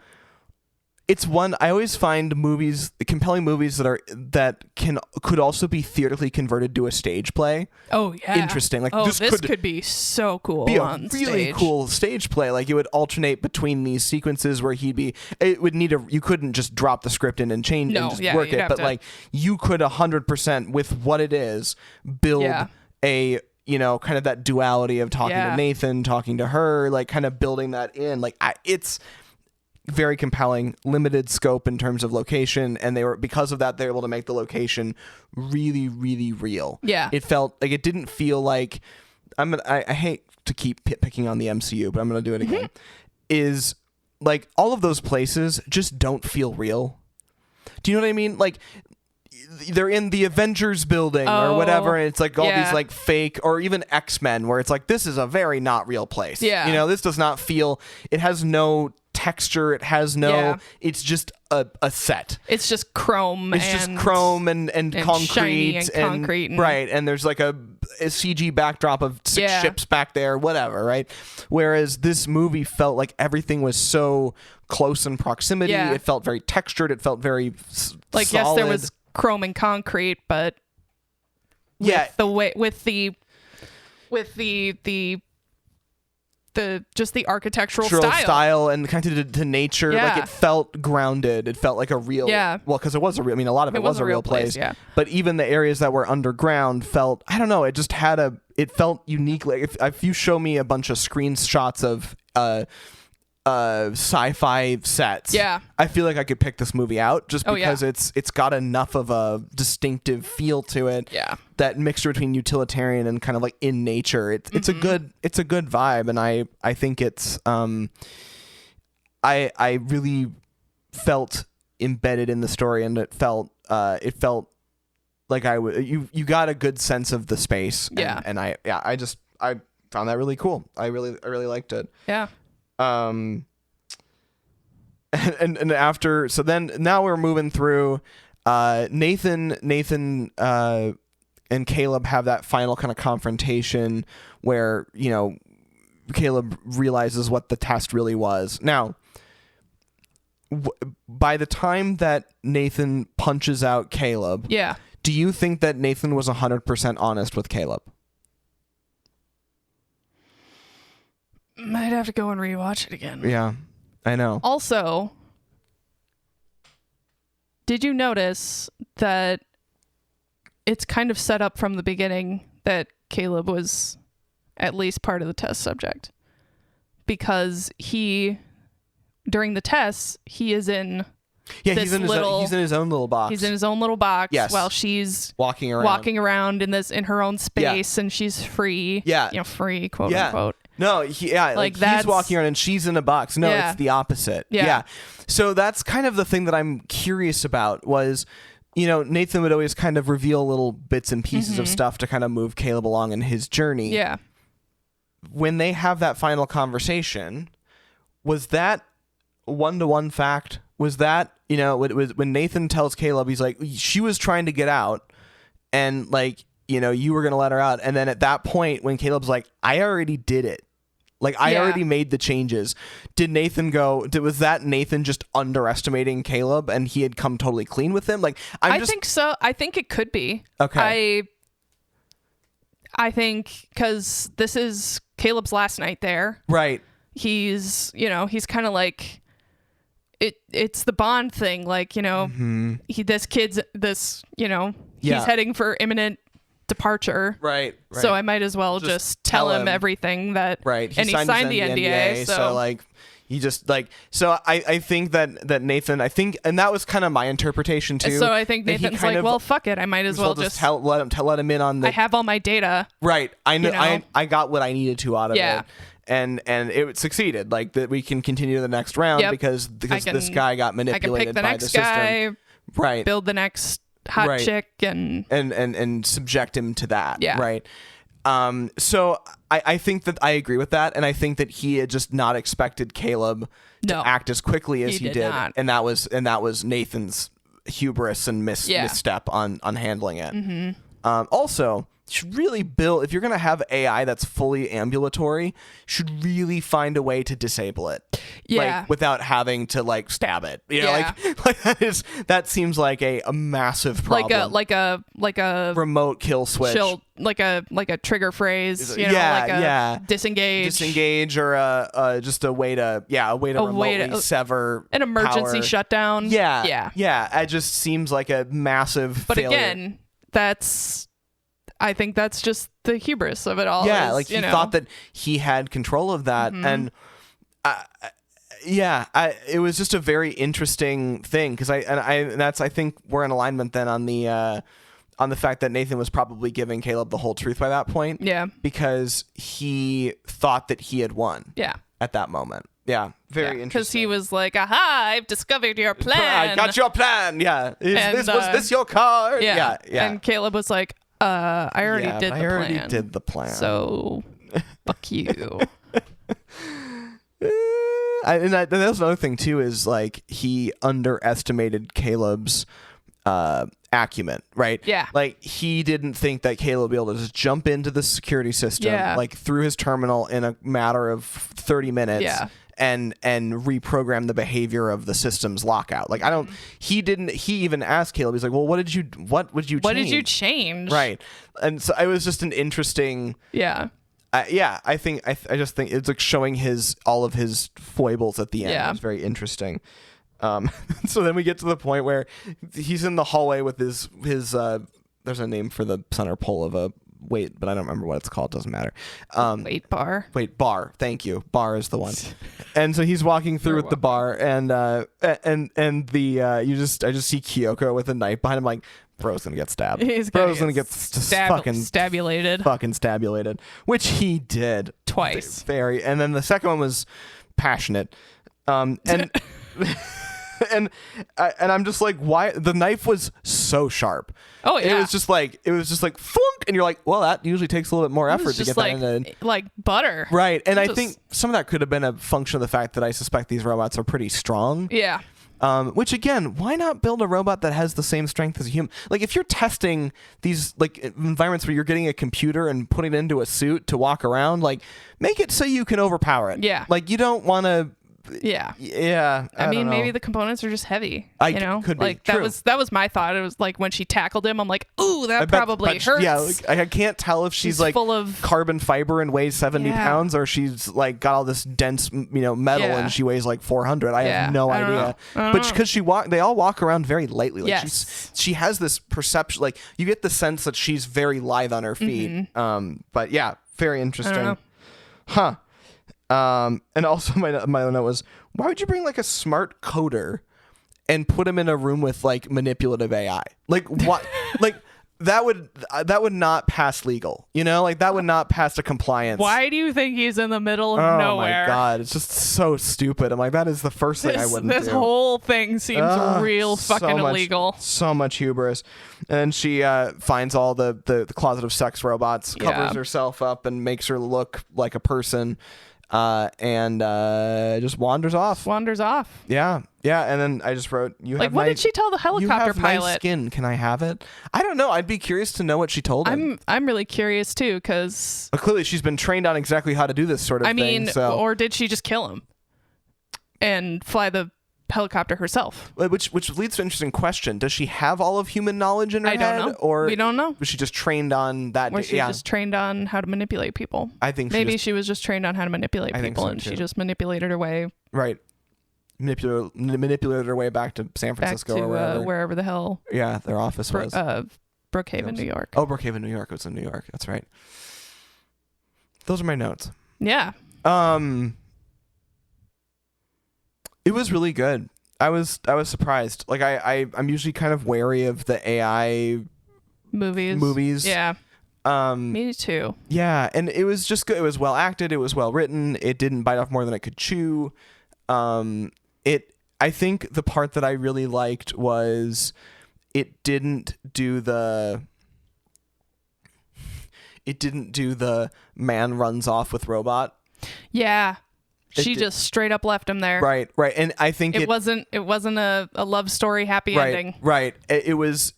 it's one, I always find compelling movies that could also be theatrically converted to a stage play. Oh, yeah. Interesting. Like, this could be so cool be on a really stage. Cool stage play. Like, it would alternate between these sequences where you couldn't just drop the script in and change and just work it. But like, you could 100% with what it is build a, kind of that duality of talking to Nathan, talking to her, like kind of building that in. Like, it's very compelling, limited scope in terms of location, and because of that they're able to make the location really, really real. It felt like, it didn't feel like, I hate to keep picking on the MCU, but I'm gonna do it again. Is like all of those places just don't feel real. Do you know what I mean? Like, they're in the Avengers building or whatever, and it's like all these like fake, or even X-Men, where it's like, this is a very not real place. Yeah. You know, this does not feel, it has no texture, it has no, it's just a set. It's just chrome. It's just chrome and concrete. Shiny and concrete. Right, and there's like a CG backdrop of 6 ships back there, whatever, right? Whereas this movie felt like everything was so close in proximity. Yeah. It felt very textured. It felt very like, solid. yes, there was chrome and concrete, but with the just the architectural style and kind of to nature. Yeah. Like, it felt grounded. It felt like a real, well, because it was a real, I mean, a lot of it was a real place. Yeah. But even the areas that were underground felt, I don't know, it just had it felt unique. Like, if you show me a bunch of screenshots of sci-fi sets, I feel like I could pick this movie out just because it's got enough of a distinctive feel to it. Yeah. That mixture between utilitarian and kind of like in nature. It's a good vibe, and I think it's I really felt embedded in the story, and it felt like you got a good sense of the space. And I found that really cool. I really liked it. Yeah. And after, so then now we're moving through, Nathan and Caleb have that final kind of confrontation where, you know, Caleb realizes what the test really was. Now, by the time that Nathan punches out Caleb, do you think that Nathan was 100% honest with Caleb? Might have to go and rewatch it again. Yeah, I know. Also, did you notice that it's kind of set up from the beginning that Caleb was at least part of the test subject? Because during the tests, he is in he's in his own little box. He's in his own little box while she's walking around in her own space, and she's free. Free, quote unquote. No, he's walking around and she's in a box. No, it's the opposite. Yeah. So that's kind of the thing that I'm curious about was, you know, Nathan would always kind of reveal little bits and pieces of stuff to kind of move Caleb along in his journey. Yeah. When they have that final conversation, was that one-to-one fact? Was that, you know, when Nathan tells Caleb, he's like, she was trying to get out and, like, you know, you were going to let her out. And then at that point, when Caleb's like, I already did it. Like, I already made the changes. Did Nathan was that Nathan just underestimating Caleb and he had come totally clean with him? Like, I think so. I think it could be. Okay. I think because this is Caleb's last night there. Right. He's kind of like, it's the bond thing. Like, you know, he's heading for imminent departure. Right. So I might as well just tell him everything that. Right. He signed the NDA. So like, he just like, so I think that Nathan, and that was kind of my interpretation too. So I think Nathan's like, well, fuck it. I might as well just let him in on the. I have all my data. Right. I know. I got what I needed to out of it. And it succeeded. Like, that we can continue to the next round because this guy got manipulated by the system. I can pick the next guy. Right. Build the next hot chick and subject him to that. Yeah. Right. So I think that I agree with that, and I think that he had just not expected Caleb to act as quickly as he did. Not. And that was Nathan's hubris and misstep on handling it. Also, should really build, if you're going to have AI that's fully ambulatory, should really find a way to disable it. Yeah. Like, without having to, like, stab it. You know, like that seems like a massive problem. Like a remote kill switch. Like a trigger phrase, disengage or just a way to remotely sever an emergency power. Shutdown. Yeah. It just seems like a massive failure. Again, I think that's just the hubris of it all. Yeah, like he thought that he had control of that, and it was just a very interesting thing because I think we're in alignment then on the fact that Nathan was probably giving Caleb the whole truth by that point. Yeah, because he thought that he had won. Yeah, at that moment. Yeah, very interesting. Because he was like, aha, I've discovered your plan. I got your plan. Yeah. Was this your car? Yeah. And Caleb was like, I already did the plan. So, fuck you. And that was another thing, too, is like he underestimated Caleb's acumen, right? Yeah. Like he didn't think that Caleb would be able to just jump into the security system, like through his terminal in a matter of 30 minutes. Yeah. And reprogram the behavior of the system's lockout. Like he even asked Caleb, he's like, well, what did you change? Right. And so it was just an interesting. Yeah. I just think it's like showing all of his foibles at the end. Yeah. It was very interesting. So then we get to the point where he's in the hallway with his there's a name for the center pole of a weight, but I don't remember what it's called. Doesn't matter. Weight bar. Thank you. Bar is the one. And so he's walking through with the bar, and I just see Kyoko with a knife behind him, like, bro's gonna get stabbed. Bro's gonna get fucking stabulated, which he did twice. Very. And then the second one was passionate. And and I'm just like, why? The knife was so sharp. Oh yeah. It was just like thunk, and you're like, well, that usually takes a little bit more effort to get that in. Like butter. Right. And I think some of that could have been a function of the fact that I suspect these robots are pretty strong. Yeah. Which again, why not build a robot that has the same strength as a human? Like if you're testing these like environments where you're getting a computer and putting it into a suit to walk around, like make it so you can overpower it. Yeah. Like you don't want to. Yeah. Yeah. I mean, maybe the components are just heavy. Could be. Like True. that was my thought. It was like when she tackled him, I'm like, ooh, that probably hurts. Yeah, like, I can't tell if she's like full of carbon fiber and weighs 70 pounds, or she's like got all this dense, metal and she weighs like 400. I have no idea. But because they all walk around very lightly. Like she has this perception. Like you get the sense that she's very lithe on her feet. But yeah, very interesting. Huh. And also my note was, why would you bring like a smart coder and put him in a room with like manipulative AI? Like what? Like that would not pass legal, like that would not pass a compliance. Why do you think he's in the middle of nowhere? Oh my God. It's just so stupid. I'm like, that is the first thing I wouldn't do. This whole thing seems real fucking illegal. So much hubris. And she finds all the closet of sex robots, covers herself up and makes her look like a person. And just wanders off. Yeah. And then I just wrote, what did she tell the helicopter pilot? You have nice skin. Can I have it? I don't know. I'd be curious to know what she told him. I'm really curious too, because clearly she's been trained on exactly how to do this sort of thing. Or did she just kill him and fly the helicopter herself? Which leads to an interesting question. Does she have all of human knowledge in her head? I don't know. Or we don't know. Was she just trained on that? Or she just trained on how to manipulate people? I think maybe she was just trained on how to manipulate people, and she just manipulated her way. Right. Manipulated her way back to San Francisco or wherever the hell. Yeah, their office was. Brookhaven, New York. Oh, Brookhaven, New York. It was in New York. That's right. Those are my notes. Yeah. It was really good. I was surprised. Like I'm usually kind of wary of the AI movies. Yeah. Me too. Yeah, and it was just good. It was well acted. It was well written. It didn't bite off more than it could chew. I think the part that I really liked was it didn't do the man runs off with robot. Yeah. She just straight up left him there. Right. And I think it wasn't a love story happy ending. Right. It was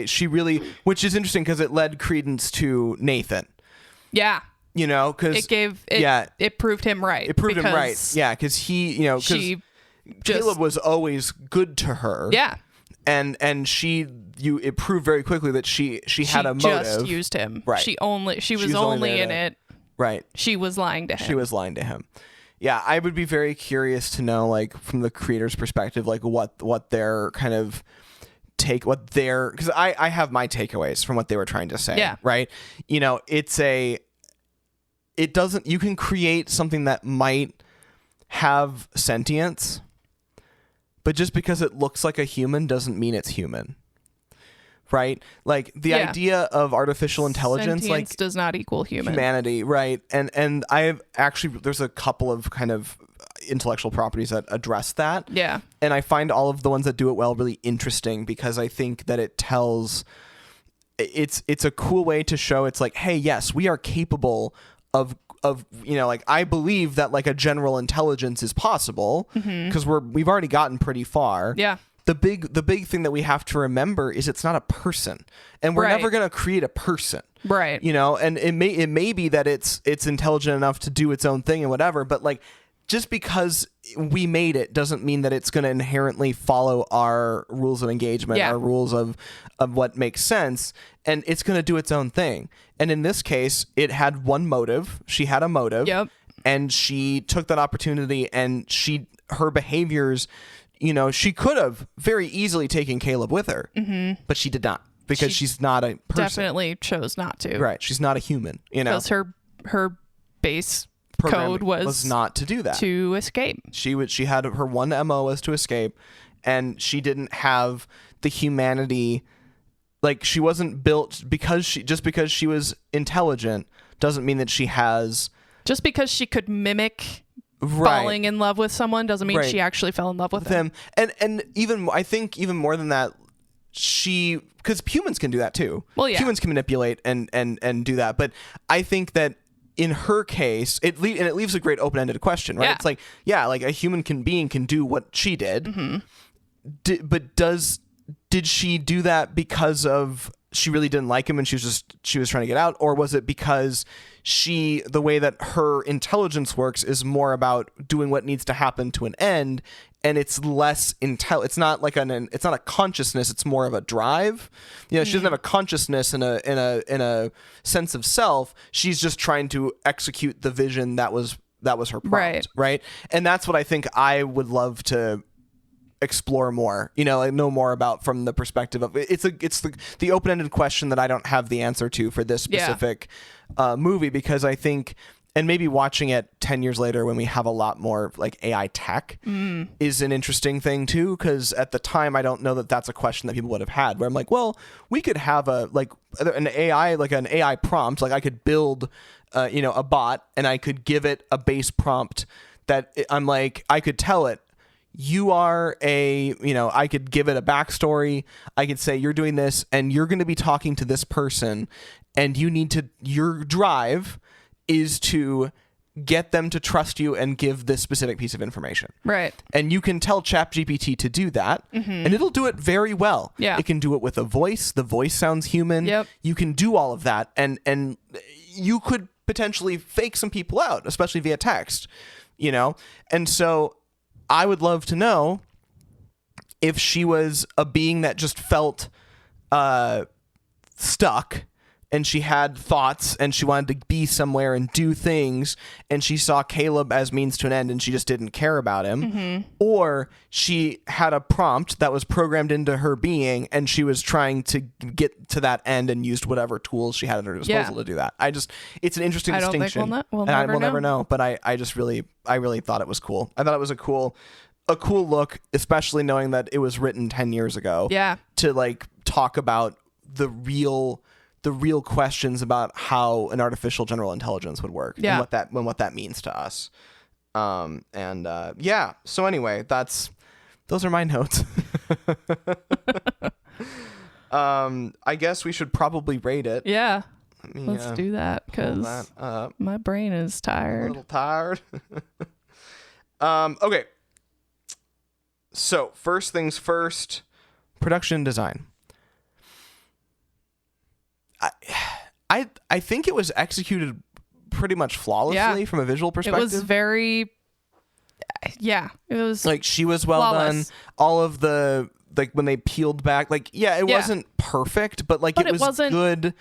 she really, which is interesting because it led credence to Nathan. Yeah. Because it proved him right. It proved him right. Yeah, because he, because Caleb was always good to her. Yeah. And it proved very quickly that she had a motive. She just used him. Right. She was only in it. Right. She was lying to him. Yeah, I would be very curious to know, like, from the creator's perspective, like, what their kind of because I have my takeaways from what they were trying to say. Yeah. Right. You can create something that might have sentience, but just because it looks like a human doesn't mean it's human. Right? Like the idea of artificial intelligence sentience does not equal humanity, right? And I have actually, there's a couple of kind of intellectual properties that address that. Yeah. And I find all of the ones that do it well really interesting because I think that it tells it's a cool way to show it's like, hey, yes, we are capable of like, I believe that like a general intelligence is possible because we've already gotten pretty far. Yeah. The big thing that we have to remember is it's not a person, and we're never going to create a person. Right. And it may be that it's intelligent enough to do its own thing and whatever, but like, just because we made it doesn't mean that it's going to inherently follow our rules of engagement, our rules of what makes sense, and it's going to do its own thing. And in this case, it had one motive. She had a motive. Yep. And she took that opportunity, and her behaviors, she could have very easily taken Caleb with her, but she did not because she's not a person. Definitely chose not to. Right. She's not a human, Because her base code was not to do that, to escape. She had her one MO was to escape, and she didn't have the humanity. Like, she wasn't built because she was intelligent doesn't mean that she has. Just because she could mimic falling in love with someone doesn't mean she actually fell in love with them. And even I think even more than that, because humans can do that too. Well, yeah, humans can manipulate and do that, but I think that in her case, it leaves a great open-ended question, right? Yeah. It's like, like a human being can do what she did, but did she do that because of she really didn't like him and she was trying to get out, or was it because the way that her intelligence works is more about doing what needs to happen to an end, and it's less it's not like it's not a consciousness, it's more of a drive. She doesn't have a consciousness in a sense of self. She's just trying to execute the vision that was her prompt, right? And that's what I think I would love to explore more, know more about from the perspective of it's the open-ended question that I don't have the answer to for this specific movie, because I think, and maybe watching it 10 years later when we have a lot more like AI tech is an interesting thing too, because at the time I don't know that that's a question that people would have had, where I'm like, well, we could have an AI prompt, like I could build a bot and I could give it a base prompt that I'm like, I could tell it, you are I could give it a backstory. I could say, you're doing this and you're going to be talking to this person, and your drive is to get them to trust you and give this specific piece of information. Right. And you can tell ChatGPT to do that, and it'll do it very well. Yeah. It can do it with a voice. The voice sounds human. Yep. You can do all of that, and you could potentially fake some people out, especially via text, And so I would love to know if she was a being that just felt stuck, and she had thoughts and she wanted to be somewhere and do things, and she saw Caleb as means to an end and she just didn't care about him, or she had a prompt that was programmed into her being and she was trying to get to that end and used whatever tools she had at her disposal to do that. It's an interesting distinction. We'll never know, but I really thought it was cool. I thought it was a cool look, especially knowing that it was written 10 years ago. Yeah. To like talk about the real questions about how an artificial general intelligence would work, and what that means to us. So anyway, those are my notes. I guess we should probably rate it. Yeah. Let's do that, because my brain is tired. A little tired. Okay. So first things first, production design. I think it was executed pretty much flawlessly from a visual perspective. It was very, it was like, she was well flawless. done. All of the, like, when they peeled back, like, it wasn't perfect, but like, it was good.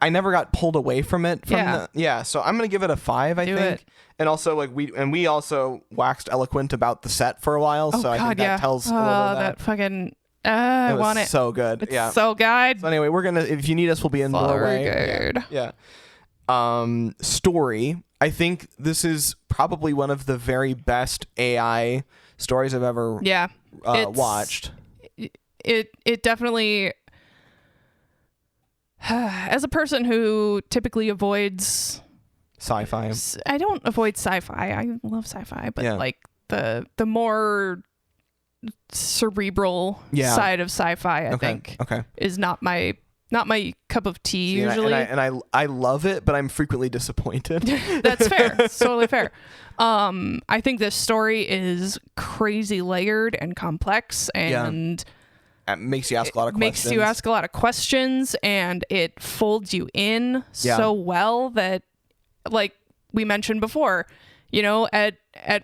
I never got pulled away from it. So I'm gonna give it a 5. I think. And also, like, we also waxed eloquent about the set for a while, so I think that tells a little of that. That fucking. I want it. So good. It's so good. So anyway, we're gonna, if you need us, we'll be in the doorway. Yeah. Story. I think this is probably one of the very best AI stories I've ever watched. It definitely, as a person who typically avoids sci-fi. I don't avoid sci-fi. I love sci-fi, but like the more cerebral side of sci-fi, I think, is not my cup of tea usually. And I love it, but I'm frequently disappointed. That's fair. It's totally fair. I think this story is crazy layered and complex, and it makes you ask a lot of questions. Makes you ask a lot of questions, and it folds you in so well that, like we mentioned before, you know, at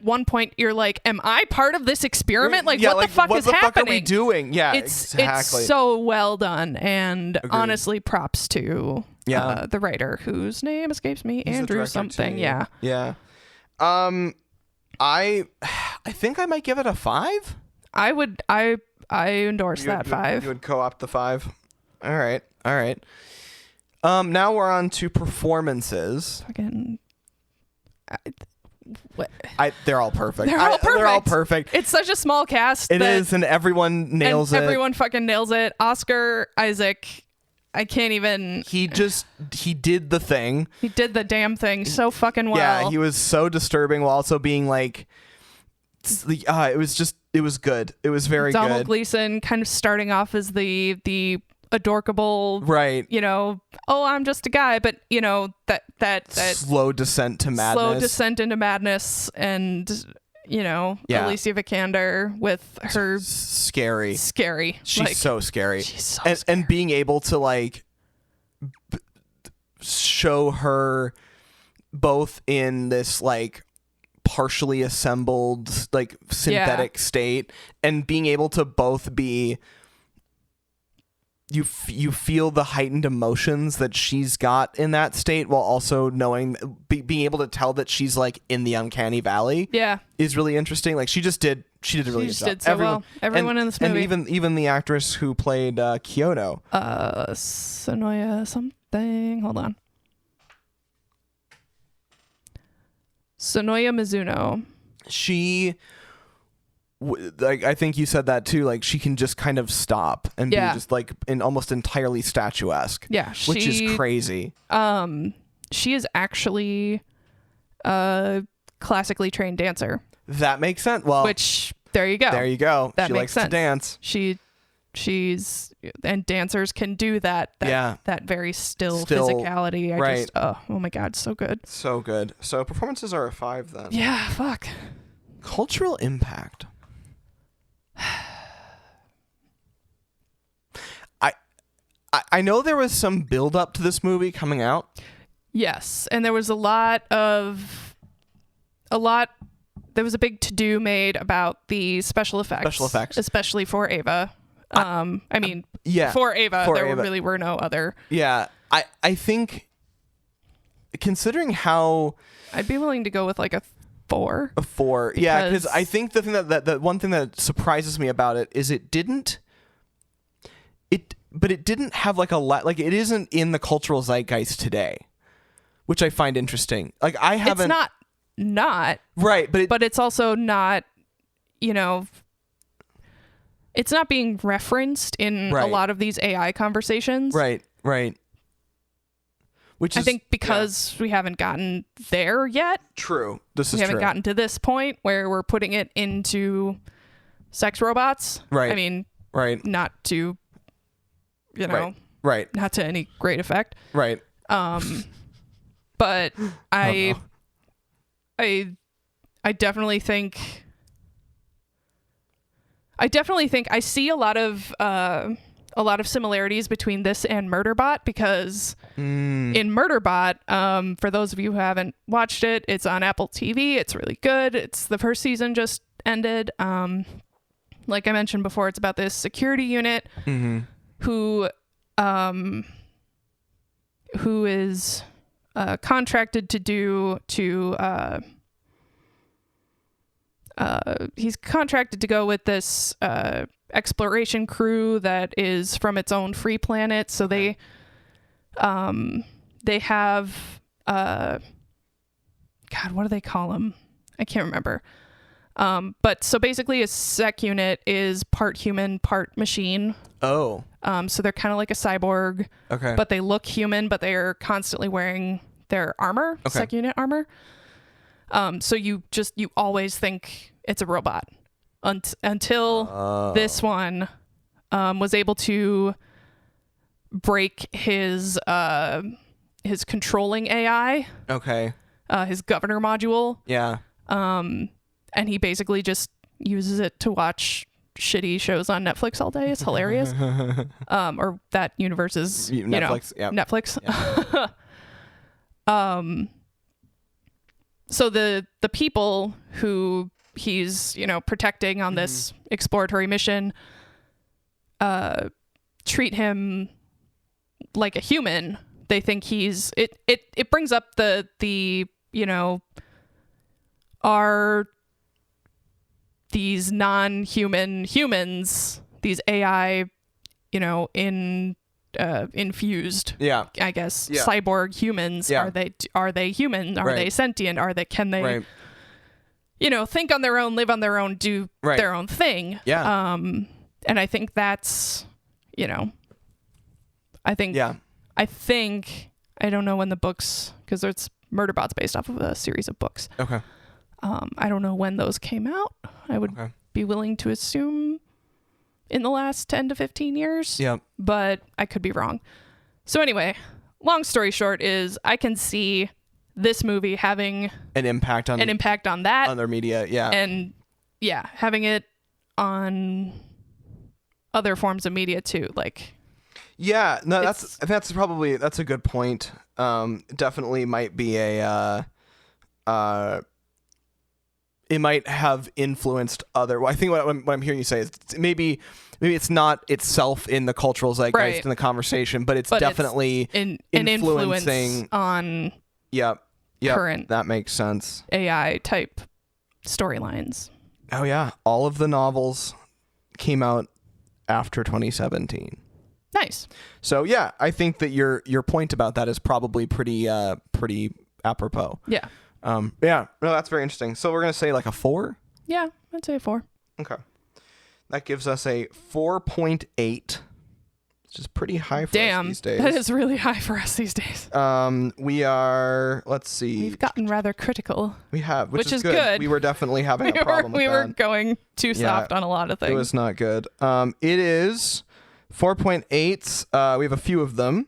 one point you're like, am I part of this experiment? Like, what the fuck is happening? What the fuck are we doing? Yeah, it's so well done. And honestly, props to the writer, whose name escapes me, Andrew something. Yeah. Yeah. I think I might give it a 5. I endorse that 5. You would co-opt the 5. All right. Now we're on to performances. Fucking. They're all perfect. They're all perfect. It's such a small cast. It is, and everyone nails it. Everyone fucking nails it. Oscar Isaac, I can't even. He did the thing. He did the damn thing so fucking well. Yeah, he was so disturbing while also being like, it was good. It was very good. Donald Gleason kind of starting off as the adorkable, right? You know, I'm just a guy, but you know that slow descent to madness. Slow descent into madness, and you know, Alicia Vikander with her scary. She's like, so scary. She's so and, scary. And being able to like show her both in this like partially assembled like synthetic state, and being able to both be you feel the heightened emotions that she's got in that state, while also knowing being able to tell that she's like in the uncanny valley is really interesting. Like she did a really good job. Did so well. Everyone in this movie, and even the actress who played Kyoto, Sonoya something, hold on, Sonoya Mizuno. She, like, I think you said that too. Like, she can just kind of stop and be just like almost entirely statuesque. Yeah, which is crazy. She is actually a classically trained dancer. That makes sense. Well, which there you go. That she likes to dance. She's and dancers can do that very still physicality. Oh my god, so good. So performances are a 5 then. Yeah, fuck. Cultural impact. I know there was some build up to this movie coming out. Yes, and there was there was a big to-do made about the special effects, especially for Ava. For Ava, there really were no other. Yeah, I think, considering how, I'd be willing to go with like a 4. A 4, yeah, because I think the thing that one thing that surprises me about it is it didn't have like like it isn't in the cultural zeitgeist today, which I find interesting. Like I haven't. It's not right, but it's also not, you know. It's not being referenced in a lot of these AI conversations. Right. Which I think because we haven't gotten there yet. True. This is true. We haven't gotten to this point where we're putting it into sex robots. Right. I mean, not to, you know, not to any great effect. Right. But I definitely think I see a lot of similarities between this and Murderbot, because in Murderbot, for those of you who haven't watched it, it's on Apple TV. It's really good. It's the first season just ended. Like I mentioned before, it's about this security unit who is contracted he's contracted to go with this exploration crew that is from its own free planet. So they have God, what do they call them? I can't remember. But so basically a sec unit is part human, part machine. Oh. So they're kind of like a cyborg. Okay. But they look human, but they are constantly wearing their armor, sec unit armor. So you always think it's a robot until this one was able to break his controlling AI. Okay. His governor module. Yeah. And he basically just uses it to watch shitty shows on Netflix all day. It's hilarious. Or that universe is Netflix. Netflix. Yeah. So the people who he's protecting on this exploratory mission treat him like a human. They think he's it brings up the are these non-human humans, these AI infused, I guess, cyborg humans, are they human, are they sentient, can they think on their own, live on their own, do their own thing. And I think that's I think I don't know when the books, because it's Murderbot's based off of a series of books. Okay. I don't know when those came out. I would be willing to assume in the last 10 to 15 years. Yeah. But I could be wrong. So anyway, long story short is I can see this movie having an impact on that. On their media, yeah. And having it on other forms of media too. Yeah, no, that's a good point. Definitely might be it might have influenced other. Well, I think what I'm hearing you say is maybe it's not itself in the cultural zeitgeist in the conversation, but it's definitely an influencing influence on current that makes sense. AI type storylines. Oh yeah, all of the novels came out after 2017. Nice. So yeah, I think that your point about that is probably pretty apropos. Yeah. No, that's very interesting. So we're gonna say like a 4? Yeah, I'd say a 4. Okay. That gives us a 4.8, which is pretty high for us these days. That is really high for us these days. We are, let's see. We've gotten rather critical. We have, which is good. We were definitely having a problem with that. We were going too soft on a lot of things. It was not good. It is 4.8s. We have a few of them.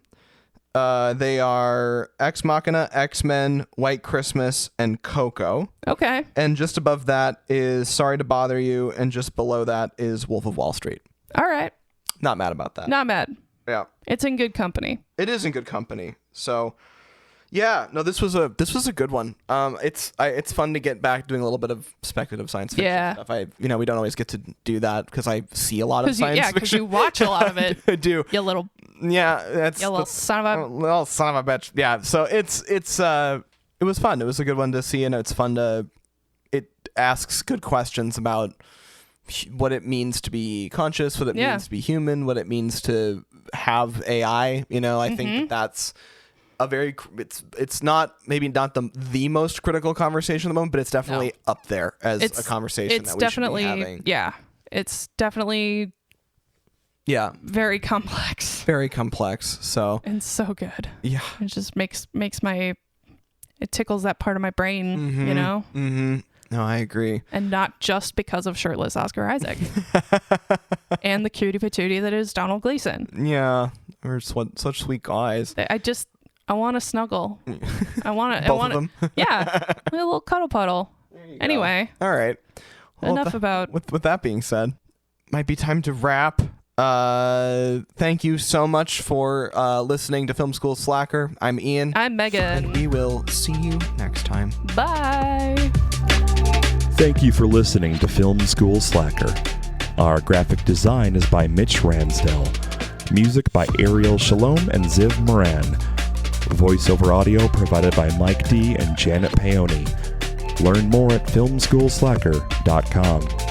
They are Ex Machina, X-Men, White Christmas, and Coco. Okay. And just above that is Sorry to Bother You, and just below that is Wolf of Wall Street. All right. Not mad about that. Not mad. Yeah. It's in good company. It is in good company. So, yeah, no, this was a good one. It's fun to get back doing a little bit of speculative science fiction stuff. We don't always get to do that because I see a lot of science fiction. Because you watch a lot of it. I do. You little. Yeah, son of a little son of a bitch. Yeah, so it was fun. It was a good one to see, and it's fun it asks good questions about what it means to be conscious, what it means to be human, what it means to have AI. I think that's a very it's not maybe not the most critical conversation at the moment, but it's definitely up there as a conversation that we should be having. Yeah, it's definitely. Yeah. Very complex. Very complex. So. And so good. Yeah. It just makes it tickles that part of my brain, Mm-hmm. No, I agree. And not just because of shirtless Oscar Isaac. And the cutie patootie that is Donald Gleason. Yeah. We're such sweet guys. I want to snuggle. I want to. Both of them? Yeah. A little cuddle puddle. Anyway. All right. Well, enough about. With that being said, might be time to wrap. Thank you so much for listening to Film School Slacker. I'm Ian. I'm Megan. And we will see you next time. Bye. Thank you for listening to Film School Slacker. Our graphic design is by Mitch Ransdell. Music by Ariel Shalom and Ziv Moran. Voiceover audio provided by Mike D and Janet Paoni. Learn more at filmschoolslacker.com.